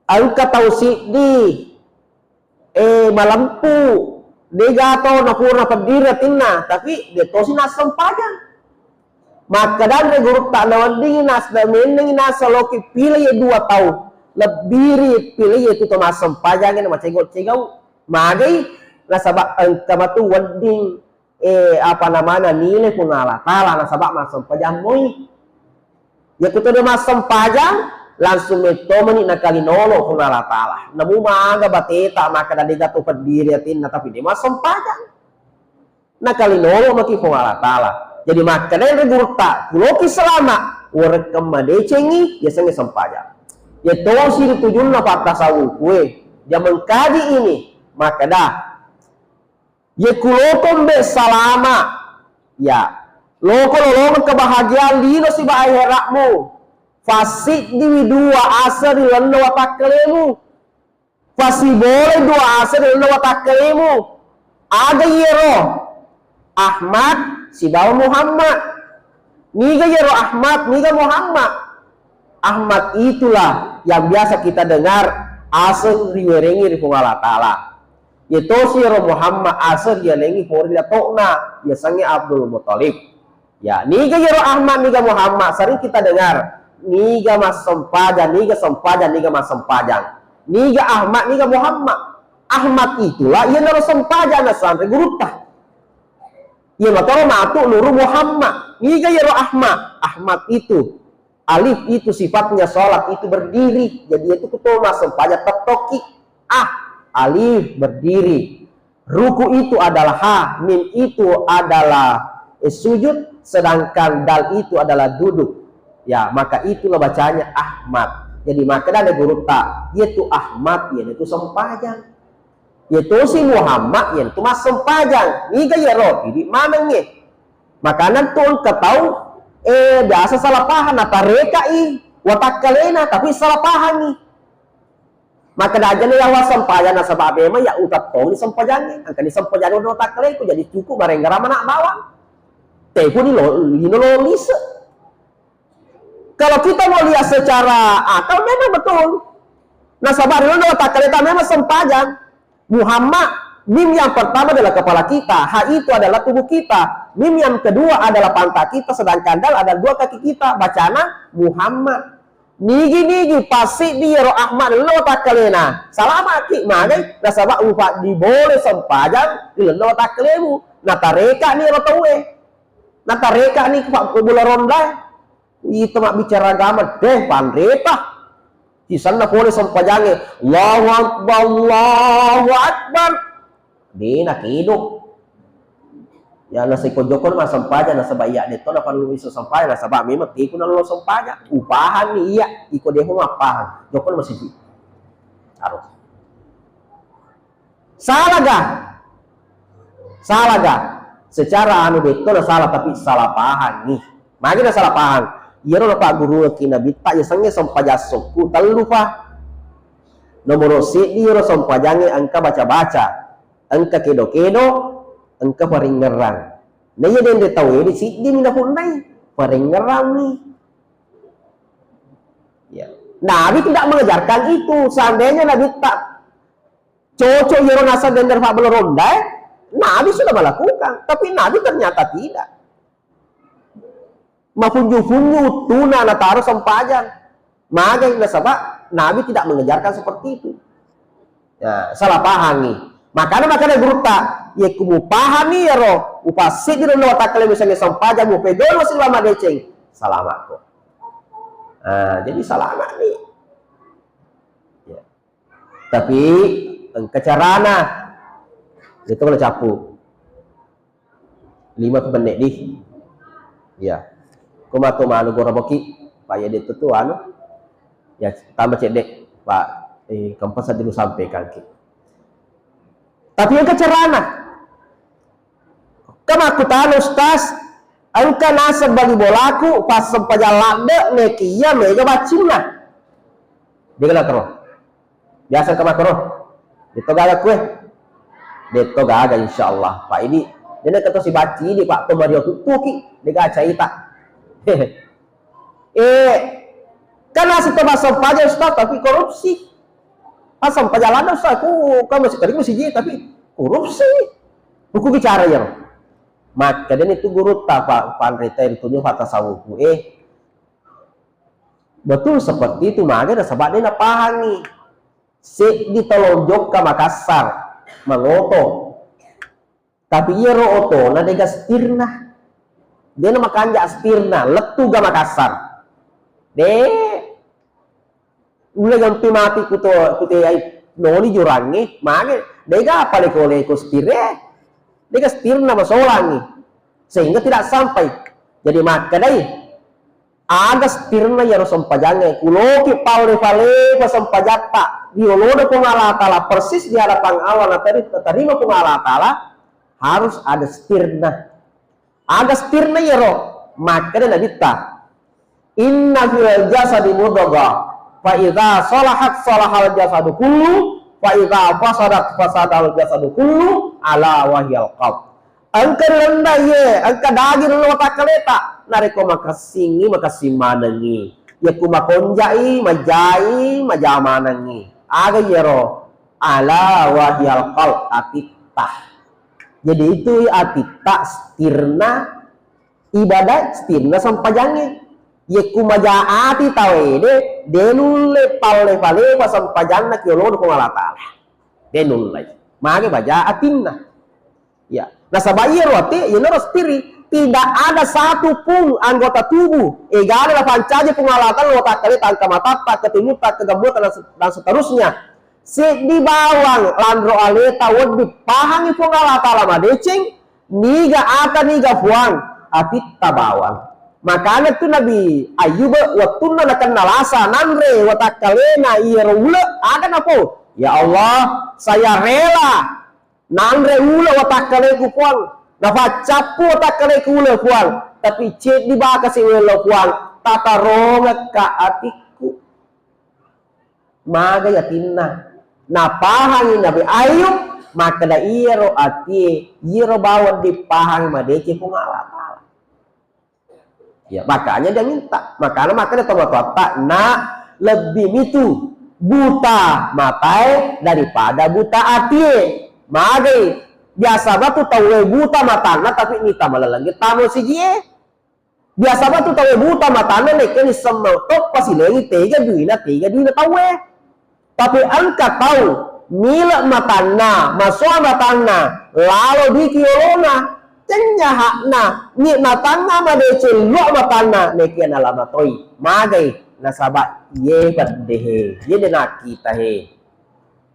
angka tahu si di malampu dia gato napurna pedira tinna tapi dia tosi nas sempajan maka dan guru tak lawan dingin nas dan menengi nas loki pilih 2 tahun lebih pilih itu to nas sempajan ini macam cegau magai nasabak angka matu wedding apa namanya nilai pungala tala nasabak mas sempajan moi ya kita udah mas sempajan langsung metomani nakali nolo kunala taala namu maga bateta maka dari gato berdiri atin tapi dia mas sempajan nakali nolo maki kunala taala jadi maka dari gurta kuloki selama warekam madecengi ya sange sempajan ya tosi ditujun na fakta sawu kue zaman kadi ini maka dah ya kulokom be salama ya loko lolong kebahagiaan lino si ba akhiratmu fasik di 2 asar di lendo watakelemu fasih boleh 2 asar di lendo watakelemu ada yero Ahmad si bawa Muhammad niga yero Ahmad niga Muhammad Ahmad itulah yang biasa kita dengar asar riwerengi di pungala ta'ala yaitu si yero Muhammad asar dia lengi pori dia tokna ya sangi Abdul Muttalib ya niga yero Ahmad niga Muhammad sering kita dengar niga mas sempajan, niga mas sempajan, niga Ahmad, niga Muhammad. Ahmad itulah ia naro sempajan sampai gurutah. Ia matoro matu nuru Muhammad, niga yaro Ahmad. Ahmad itu alif itu sifatnya sholat itu berdiri, jadi itu ketua mas sempajan tetoki alif berdiri. Ruku itu adalah ha, mim itu adalah sujud, sedangkan dal itu adalah duduk. Ya, maka itulah bacanya Ahmad. Jadi maka ada guru tak, yaitu Ahmad, yaitu sempajan. Yaitu si Muhammad, yaitu mas sempajan. Ni gaya roti di mana nih? Makanan tuh ketau, biasa salah paham. Nata reka watak kalena, tapi salah paham nih. Maka dah aja nih yang sempajan nasabah bema ya utat tahu ni sempajannya. Angka ni sempajan udah watak kalena, jadi cukup bareng garam anak bawang. Tepu ni lo lisa. Kalau kita mau lihat secara akal memang betul. Nasabah dulu tak kereta memang sempajan. Muhammad, mim yang pertama adalah kepala kita, ha itu adalah tubuh kita. Mim yang kedua adalah pantat kita, sedangkan dal ada 2 kaki kita. Bacana Muhammad. Nigi pasti di Yero Ahmad lo tak kelena. Salah maki magai nasabah upat diboleh sempajan di lo tak kelemu. Natareka nih rotowe. Natareka nih bola ronda. Itu mak bicara agama deh pandreta di sana boleh sempajannya Allahu Akbar dina hidup ya nasi kojokon mah sempajan nasabah iya deto na palu iso sempajan nasabah memang tiku na lo sempajan upahan nih iya iko deh mah pahan jokon masih harus salah gak secara anu deto na salah tapi salah pahan nih makanya salah pahan yero pak guru kina bita ya sange sampajasoku talu pa nomor si yero sampajange angka baca angka kedo angka paring ngerang nah ya den tahu di si di mina punai paring ngerang nih ya Nabi tidak mengajarkan itu seandainya Nabi tak cocok yero nasa den fa beloronda Nabi sudah melakukan tapi Nabi ternyata tidak mafunju-funju tuna nataro sempajan maka nasabah Nabi tidak mengejarkan seperti itu ya salah paham nih Makanya guru tak, ya kumu pahami ya roh, upasi di rumah tak kalian misalnya sampaja mu pedol masih lama deceng, selamat kok. Jadi selamat nih. Ya. Tapi kecarana itu kalau capu 5 menit di, ya. Kumato malu gora boki, pak ya itu tuh ya tambah cedek pak, kampas dulu sampaikan kita. Tapi yang kecerana, kama aku tahu Ustaz, angka nasab bagi bolaku pas sempajalan dek nekia mega bacina. Dia kena keroh, biasa kama keroh, itu gak kue, itu gak insya Allah. Pak ini, dia kata si baci ini Pak Tomario tuki, dia gak cerita. Kan nasib pas sempaja Ustaz tapi korupsi. Pasang perjalanan aku masih tadi masih dia tapi korupsi buku bicara ya maka dan itu guru tak pak pandrita itu kata sawuku betul seperti itu maka ada sebab dia pahami si ditolong ke Makassar mangoto tapi ia roto na dega stirna dia nama kanja stirna letu ga Makassar mulai ganti mati kuto ay noni jurangi mage dega apa le ko stire dega stirna masolangi sehingga tidak sampai jadi maka dai ada stirna ya sampajange kuloki paule vale pasampajata diolodo ko Allah taala persis di hadapan Allah terima ko Allah taala harus ada stirna ya ro maka dai nabita inna fil jasadi mudghah fa idza salahat salahal jasadu kullu fa idza fasadat fasadal jasadu kullu ala wahyal qalb angka lenda ye angka daging lo takaleta nareko makasingi makasimanangi ya kumakonjai majai majamanangi aga yero ala wahyal qalb atitah jadi itu atitah stirna ibadah stirna sampajange yeku majaati tawede denule palle vale pasampajanna kiolo ko Allah taala denule mage bajaatinna ya nasabayir wati yenoro stiri tidak ada satu pun anggota tubuh egala pancaje pengalatan lo tak kali tangka mata tak ketemu tak kegabutan dan seterusnya si di bawang landro aleta wadi pahangi Allah taala madeceng niga aka niga fuang atitta bawang makanya tuh Nabi Ayub waktu akan nalasa nanre watakalena irula ada apa ya Allah saya rela nanre ula watakaleku kuang nafa capu watakaleku ula kuang tapi cek di baka si ula kuang tata ronga ka atiku maga yatinna napahangi Nabi Ayub maka da iro ati iro bawa dipahangi madeke pungala ya makanya dia minta makanya tobat nak lebih itu buta matai daripada buta hati mage biasa batu tahu buta matana tapi minta malah lagi tamu si dia biasa batu tahu buta matana nekeni semau top pasti lagi tiga duina tahu tapi angkat tahu milik matana masuk matana lalu dikiolona tenya hakna ni matanga madece lo matana nekian alamatoi magai nasaba ye baddehe ye dena kita he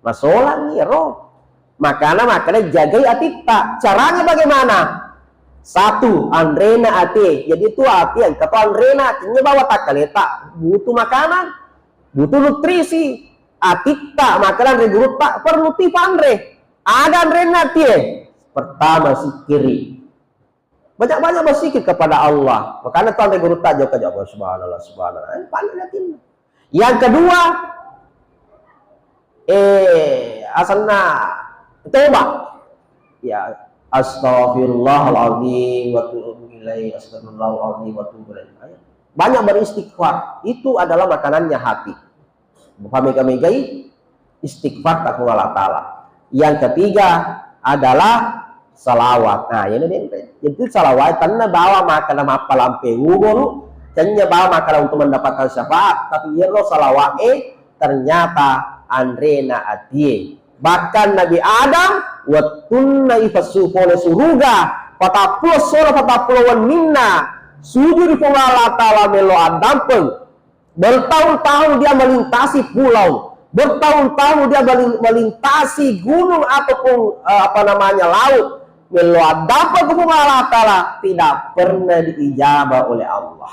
masolan ni ro makanya jagai atita caranya bagaimana satu andrena ate jadi itu ati yang kata andrena nya bawa takaleta butuh makanan butuh nutrisi atita makanan regurut tak perlu tipandre ada andrena tie pertama sikiri banyak-banyak bersikir kepada Allah. Makanya Tuhan guru tajam ke jawab subhanallah. Yang kedua, asalnya tobat. Ya, astaghfirullahaladzim wa atubu ilaih, astaghfirullahaladzim wa atubu ilaih. Banyak beristighfar. Itu adalah makanannya hati. Mega-megai istighfar takwa Allah Ta'ala. Yang ketiga adalah salawat. Nah, ini itu salawat karena bawa makanan apa lampe ubur, kanya bawa makanan untuk mendapatkan syafaat. Tapi ya lo salawat ternyata andrena atie Bahkan Nabi Adam watunna ifasupole suruga patapulo solo patapulo wan minna sujud Allah Ta'ala melo adampeng. Bertahun-tahun dia melintasi pulau, bertahun-tahun dia melintasi gunung ataupun laut, melo adampeng kepada Allah Ta'ala, tidak pernah diijabah oleh Allah.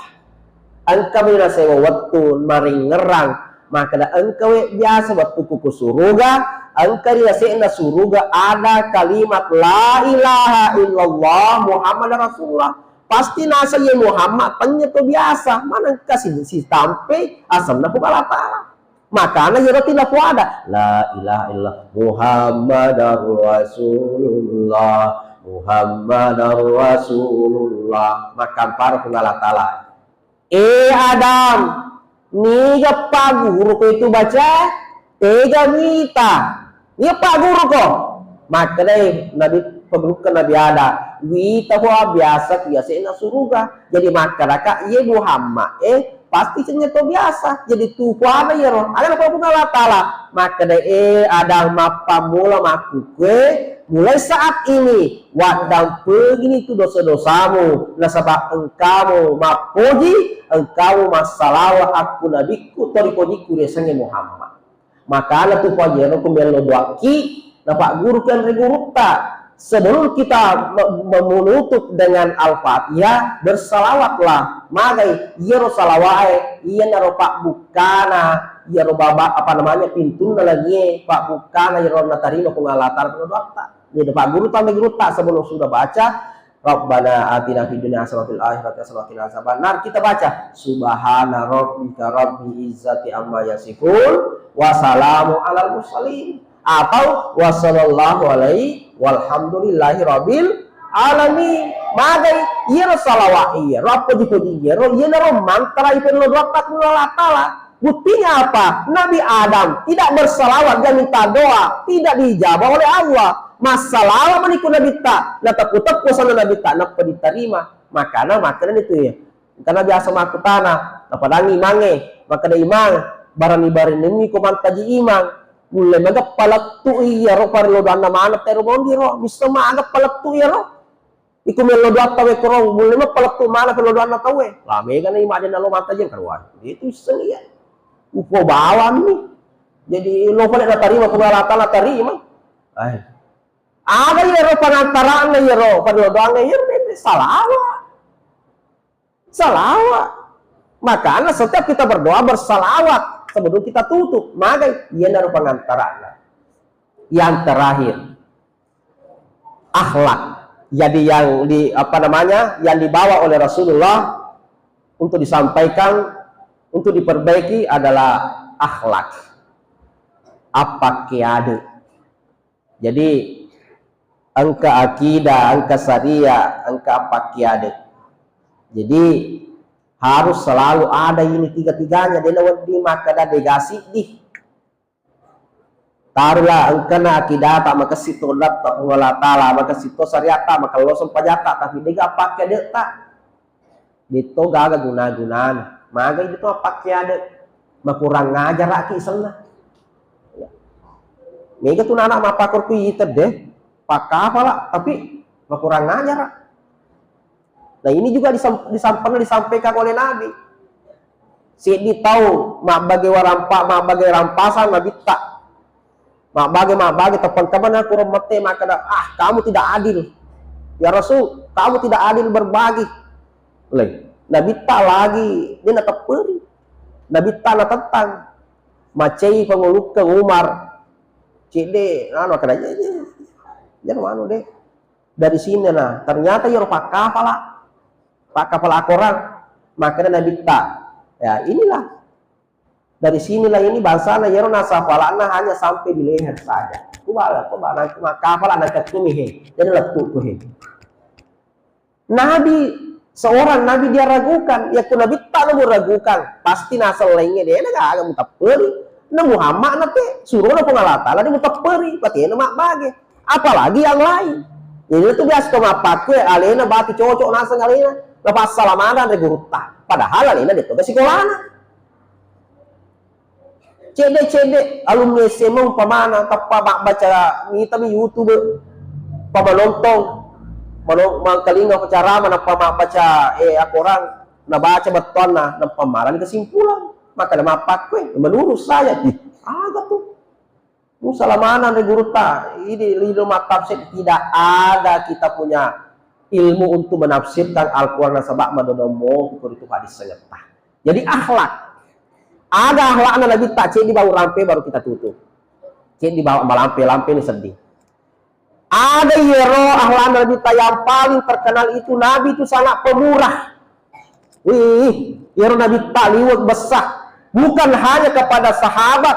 Engkau merasa waktu maring ngerang, maka engkau biasa waktu kuku suruga, engkau dirasa suruga ada kalimat la ilaha illallah Muhammad Rasulullah. Pasti nasa ya Muhammad tanya tu biasa, mana kasih si sampai asam na Allah Ta'ala. Makanya ya tidak ada la ilaha illallah Muhammadar Rasulullah Muhammadar Rasulullah. Maka para Allah Ta'ala. Adam, niga Pak Guru ko itu baca, tega mita. Niga Pak Guru ko. Maka Nabi pegulukan Nabi Adam, wita ho biasa ina suruga. Jadi masyarakat ye Muhammad pasti senyeto biasa. Jadi tu apa ya roh? Ada apa pun Allah Ta'ala. Maka Adam mapa mula makuke mulai saat ini wadang begini tu dosa-dosamu nasabah engkau mapoji engkau masalah aku nabiku toripojiku desanya Muhammad. Maka ala tu pajero kumelo doaki dapat guru kan reguru tak. Sebelum kita menutup dengan Al-Fatihah, bersalawatlah. Maka iya salawai, iya naro pak bukana, iya baba pintu lagi pak bukana, iya natarino pengalatar pendokta. Jadi pak guru tambah guru tak sebelum sudah baca Rabbana atina fid dunya hasanatan wa fil akhirati hasanatan wa qina adzabannar. Kita baca Subhana rabbika rabbil izzati amma yasifun wa salamun alal mursalin atau wassallallahu alaihi walhamdulillahi rabbil alamin. Magai iya salawat iya rapo dipuji iya naro mantra itu lo doa Allah Ta'ala. Buktinya apa? Nabi Adam tidak bersalawat dan minta doa, tidak dijawab oleh Allah. Masalah menikun Nabi tak, nak takut sana Nabi tak, nak diterima. Makanan itu ya. Karena biasa maku tanah, nak padangi mange, maka imang barani ini komantaji imang. Mulai magap palatu iya ro parlo dana mana pero mondi ro bisa magap palatu iya ro. Iku melo do tawe korong mulai ma palatu mana pero dana tawe. Lame kan ima ada lo mata jen karuan. Itu iseng iya. Upo bawan nih. Jadi lo pala natarima kumalatan natarima. Ay. Ada iya ro panantaraan iya ro parlo dana iya salawat. Salawat. Makanya setiap kita berdoa bersalawat sebelum kita tutup, maka ia naruh pengantaraan. Yang terakhir, akhlak. Jadi yang yang dibawa oleh Rasulullah untuk disampaikan, untuk diperbaiki adalah akhlak. Apa kiade. Jadi angka akidah, angka syariah, angka apa kiade. Jadi harus selalu ada ini tiga-tiganya. Dia lewat di maka ada degasi di taruhlah engkana akidah tak maka situ lat tak Allah Ta'ala maka situ syariat tak maka lo sempajata tapi dia pakai dia tak itu gagal guna-gunaan maka itu pakai ada kurang ngajar lagi sana mega tuh anak mah pakor itu deh pakai apa lah tapi kurang ngajar. Nah ini juga disampaikan oleh Nabi. Sidi tahu mak bagi warampak, mak bagi rampasan, Nabi tak. Mak bagi teman-teman aku remete maka kamu tidak adil. Ya Rasul, kamu tidak adil berbagi. Nabi tak lagi, dia nak teperi. Nabi tak nak tentang. Macai penguluk ke Umar. Cik makanya jangan mana deh. Dari sini nah, ternyata ya pak kepala orang, makanya Nabi tak. Ya inilah dari sinilah ini bahasana ya nasafalana hanya sampai di leher saja. Kubala nanti kapal anak kekumihe, jadi letuk kuhe. Nabi seorang Nabi dia ragukan, ya Nabi tak lu ragukan, pasti nasal lainnya dia nak agak mutaperi. Nah Muhammad nanti suruh nak pengalatan, dia mutaperi, berarti nak bagi. Apalagi yang lain. Jadi itu biasa kau pakai alena batu cocok nasa alena. Lepas salamadan dari guru tak. Padahal alena dia tuh sekolahnya. Cede alumni SMA umpamana kappa baca ngita mi YouTube pamalontong mangkalinga pacara mana baca aku orang na baca beton na pamalan kesimpulan maka ada mapak menurut saya agak tuh musalamana dari guru ini lido tafsir tidak ada kita punya ilmu untuk menafsirkan Al-Quran sabak madodomo itu hadis senyata. Jadi akhlak ada akhlaknya Nabi tak cek di bawah lampe baru kita tutup. Cek di bawah lampe ini sedih. Ada yero akhlak Nabi tak yang paling terkenal itu Nabi itu sangat pemurah. Wih, yero Nabi tak liwat besar. Bukan hanya kepada sahabat,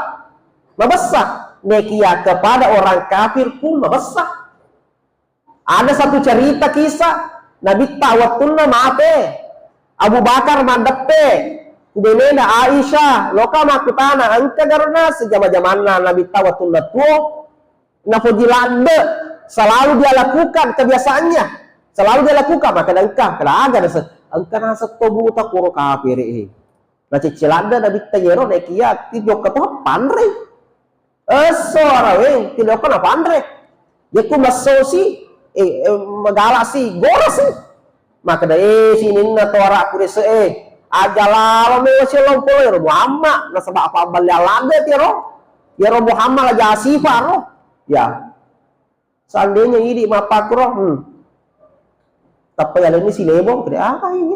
membesar. Nekia kepada orang kafir pun membesar. Ada satu cerita kisah Nabi tak waktunya maafe. Abu Bakar mandape. Kubenena Aisyah, loka makutana angka karena sejama-jamana Nabi tawatun tuo nafudilande selalu dia lakukan kebiasaannya, selalu dia lakukan maka angka kada ada angka nasa tobu tak kuro kafir na cicilanda Nabi tayero nekia tidok keto pandre sorawe tidok na pandre yaku masosi magalasi gorasi maka dai sinin na tora kurese ajalah masih lompo ya Muhammad na sabak apa balalande tiro ya Muhammad aja sifar ya seandainya ini mapakro tapi yang ini si lebong kira apa ini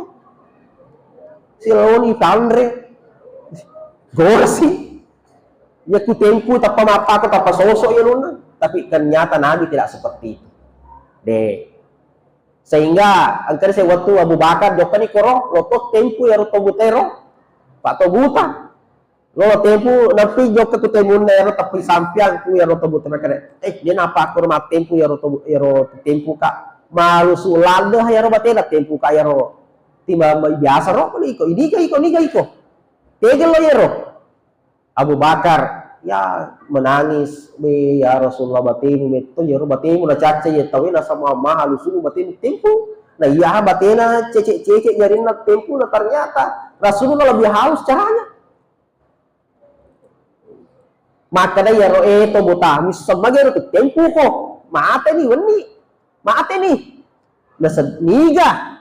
si loni tandre gorsi ya ku tempu tapa mapakro tapa sosok ya luna tapi ternyata Nabi tidak seperti itu deh. Sehingga angker saya waktu Abu Bakar jokani koro loto tempu ya roto butero pak to buta lo tempu napi jok ke temuna ya tapi sampian ku ya roto butero kare dia napa koro ma tempu ya roto tempu kak malu sulanda ya ro batela tempu ka ya ro timba biasa ro iko ini iko tegel lo ya ro Abu Bakar ya menangis ya Rasulullah batemu itu ya batemu na caca ya tahu na sama mahal suruh batemu tempu nah iya batena cecek jarin na tempu na ternyata Rasulullah lebih halus caranya maka ya ro itu buta mis sebagai ro tempu kok maate nih na sedniga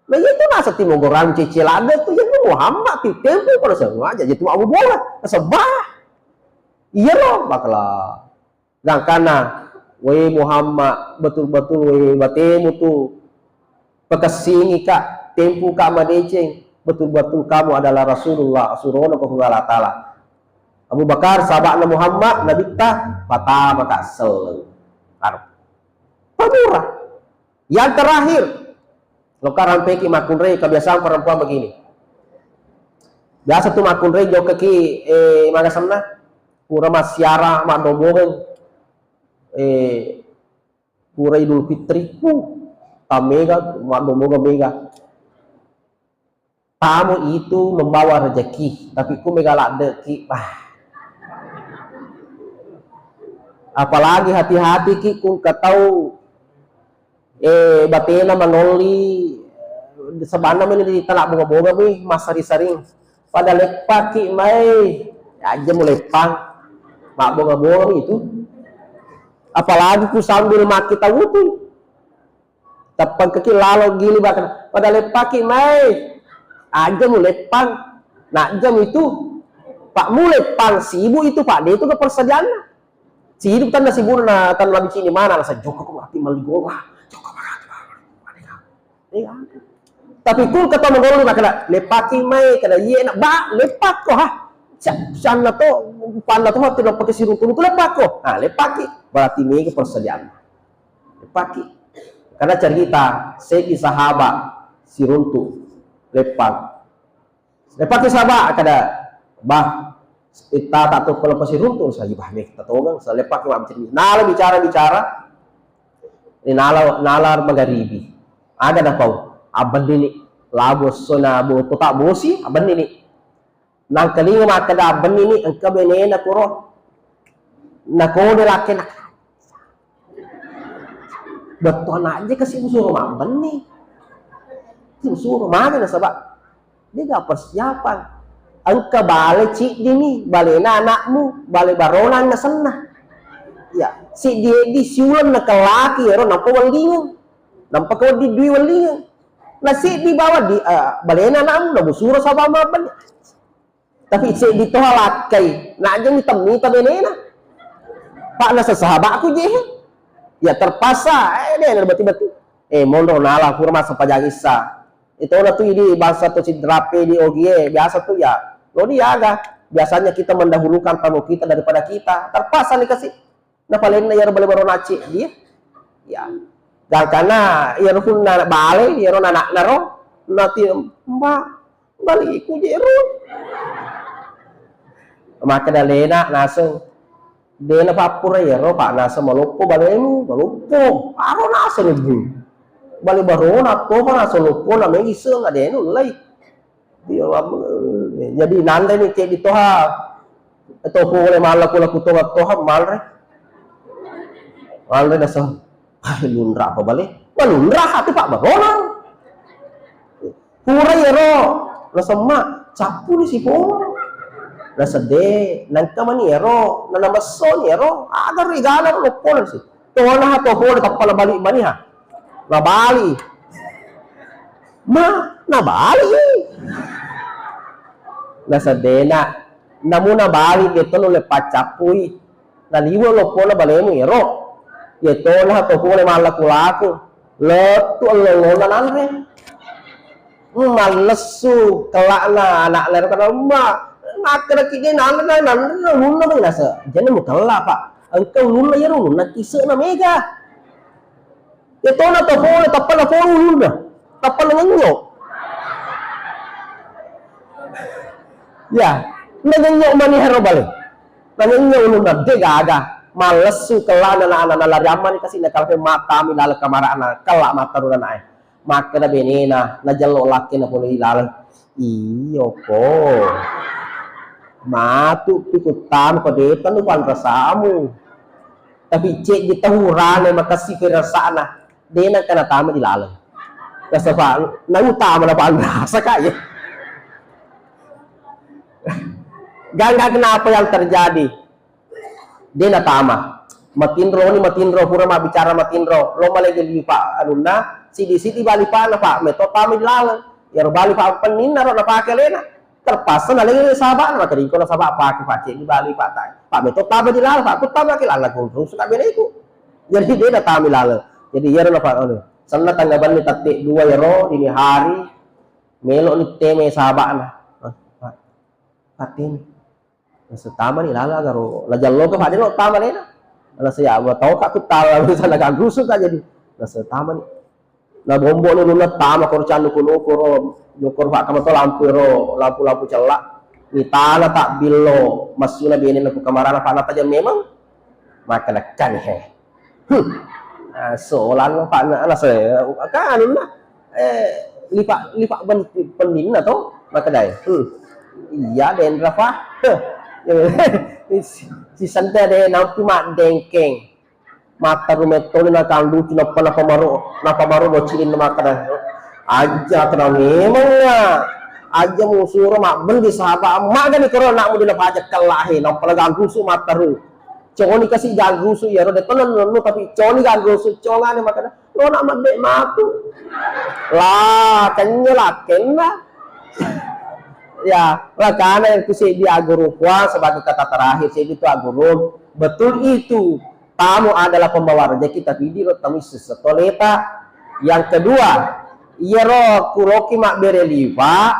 nah itu nasa timogorang cecilada tuh ya Muhammad tempu kalau semua aja itu Abu Bakar sebah iya loh bakal gangkana we Muhammad betul-betul we batemu tuh pekesingi kak tempu kak madeceng betul-betul kamu adalah Rasulullah surono ke Allah Ta'ala Abu Bakar sahabatna Muhammad Nabi ta patah maka sel pemurah yang terakhir lo karampeki makunrei kebiasaan perempuan begini biasa tuh makunrei jauh keki mana sana pura masyara mak domongan pura Idul Fitri tamega mak domongan mega tamu itu membawa rezeki tapi ku mega lak deki apalagi hati-hati ki ku ketau batena manoli sebana ini di telak bunga-bunga wi masari-saring pada lepak ki mai aja mulai pang mak bonga-bonga itu apalagi ku sambil maki tawutu tepan keki lalu gili bahkan pada lepaki mai aja mulai pang nak jam itu pak mulai pang si ibu itu pak dia itu ke persediaan si hidup tanda si ibu na tan labi sini mana rasa joko ku mati maligola joko tapi ku kata menggolu makna lepaki mai kada ye nak ba lepak ko ha sana to panna to tidak pakai siruntu itu lepako nah lepaki berarti ini persediaan lepaki karena cerita segi sahabat siruntu lepaki sahabat kada bah kita tak tahu kalau pasiruntu saya bah mek tatogang saya lepaki wa cerita nala bicara ini nalar magaribi ada dah kau aban ini labos sona bo tak bosi aban ini nang kalinga makada benini ang kabenena kuro nakode laki nak betul aja kasih suruh maben nih suruh mana na sabak dia gak persiapan Angka bale cik dini, bale na anakmu, bale baronan na sana. Ya, si dia di siulan na kalaki, yaro nampak walingan, nampak kau di dui walingan. Nasi di bawah di bale na anakmu, na busura sa pamaban. Tapi si di to halakai, na aja ni temni tabenena. Pak na sa sahabat aku je. Ya terpaksa, dia betul-betul. Mondo nala kurma sa pajagisa. Itu na tuh di bahasa tuh si drape di ogie, biasa tuh ya. Lo diaga, biasanya kita mendahulukan tamu kita daripada kita. Terpaksa nih kasih. Nah paling ya boleh baru naci dia. Ya. Dan karena ya pun na bale, ya anak naro, nanti mbak balik ku jero. Maka dalena nasung dena papura ya pak nasa malupo balemu, malupo. Aro nasa lebu. Balik baru nato pa nasa lupo na may iseng adeno lay. Jadi nanda nih kayak di toha atau boleh malah kula toha malre. Malre nasa lunra apa balik? Lunra hati pak baronang. Pura ya ro, nasa mak capu ni si po. Nasa de, nangka mani ya ro, nana mason ya ro. Agar regala ro pol si. Toha na hato pol kapala balik mani ha. Na bali. Ma, na bali. Nasa dena, namuna bali dito no lepat capuy. Naliwa lo pol balemu ya ro. Ito na to kung malaku-laku letu lo nanre malesu kelak na anak ler kana ma nakra kini nanre lunna bang nasa jane mo kelak pak engkau lunna ya lunna kise na mega ito na to kung tapal na kung lunna tapal na nyo ya nanyo mani hero balik nanyo lunna de gaga malesu kelana na lariaman kasi nakalpe mata mi lala kamarana kala mata runa na maka na benena na jalo laki na pula ilala iyo po matu pikutan ko dito no pan rasamu tapi cek di tahurane makasi firasana dena kana tama ilala kasi pa nangutama na pan rasa kaya gangga kenapa yang terjadi dia na tama matinro pura bicara matinro lo malay gali pa alumna sidi bali pa na pa meto tama dilalang yaro bali pa panin na ro na pa kelena terpaksa na lagi sahabat na kadiko na sahabat pa di bali pa tay pa meto tama dilalang pa ku tama kilala kung suka bene iku jadi dia na tama dilalang jadi yaro na pa ano sanna tanggaban ni tatte dua yaro ini hari melo ni teme sahabat na patin nasa tama ni lala garo najallo ka padin lo tama lena nasa ya wa tau ka kutala bisa nagaguso ka jadi nasa tama ni na bombo ni lunat tama kor chanu kuno koro jokor pa kamato lampu celak ni tana tak billo masuna bene na kamarana pa nata jam memang maka lekan he soalan lo pa na nasa ka anu na lipak pending na to maka dai iya den rafa si sante de nampi mak dengkeng mata rumeto na kandu na pamaru bocilin na makana aja tenang memang ya aja musuro mak bendi sahabat mak gani corona mo dina pajak kalahi na palagang gusu mataru coni kasih jagusu ya rode tenan no tapi coni gagusu congane makana lo nak made matu lah kanya kenna ya karena yang kusi di aguru kuah sebagai kata terakhir saya itu aguru betul itu tamu adalah pembawa rezeki tapi di tamu sesetoleta yang kedua yero kuroki mak bereliva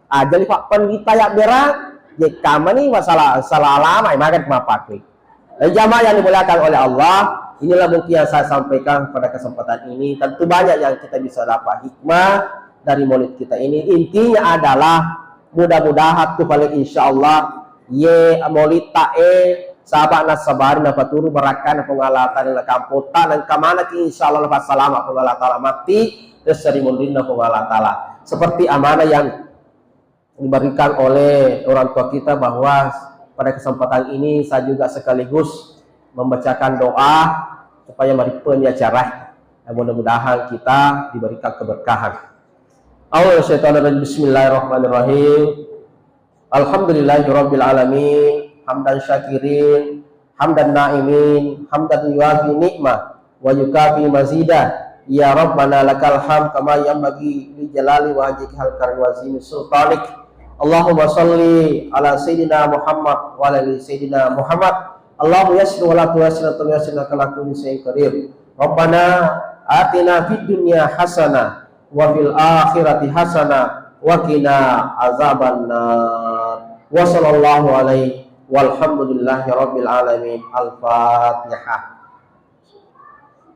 aja lipat pendita ya berat jika nih masalah salah lama makan kemapakri jamaah yang dimuliakan oleh Allah inilah mungkin yang saya sampaikan pada kesempatan ini tentu banyak yang kita bisa dapat hikmah dari maulid kita ini intinya adalah mudah-mudahan tuh paling insyaallah ye maulid tae sahabat nasabari na paturu barakan pengalatan na kamputa dan kamana ki insyaallah lepas salama pengalat taala mati desari mundin na pengalat taala seperti amanah yang diberikan oleh orang tua kita bahwa pada kesempatan ini saya juga sekaligus membacakan doa supaya maripen acara mudah-mudahan kita diberikan keberkahan. Bismillahirrahmanirrahim. Alhamdulillahirabbil alamin, hamdan syakirin, hamdan na'imin, hamdan yuwafi ni'mah wa yukafi mazidah. Ya Rabbana lakal hamd kama yanbaghi li jalali wajhikal karim wa azimi sultanik. Allahumma shalli ala sayyidina Muhammad wa ala ali sayyidina Muhammad. Allahumma yassir wa la tuyassir wa yassir ala kulli syai'in qadir. Rabbana atina fid dunya hasanah wa fil akhirati hasanah wa qina azabannar. Wa sallallahu alaihi walhamdulillahi rabbil alamin. Al-Fatihah.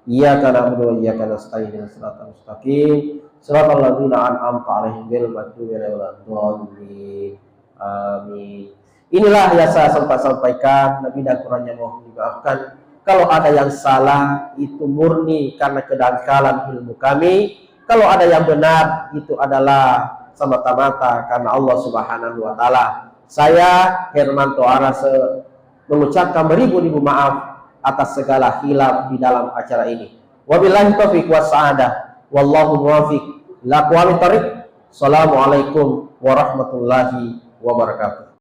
Iyyaka na'budu wa iyyaka nasta'in ihdinas siratal mustaqim siratal ladzina an'amta 'alaihim ghairil maghdubi 'alaihim waladdallin. Amin. Inilah yang saya sempat sampaikan, lebih dan kurangnya mohon dimaafkan. Kalau ada yang salah itu murni karena kedangkalan ilmu kami. Kalau ada yang benar itu adalah semata-mata karena Allah Subhanahu wa taala. Saya Hermanto Arase mengucapkan beribu-ribu maaf atas segala khilaf di dalam acara ini. Wabillahi taufiq wassadah. Wallahu muwaffiq ila aqwamit thariq. Assalamualaikum warahmatullahi wabarakatuh.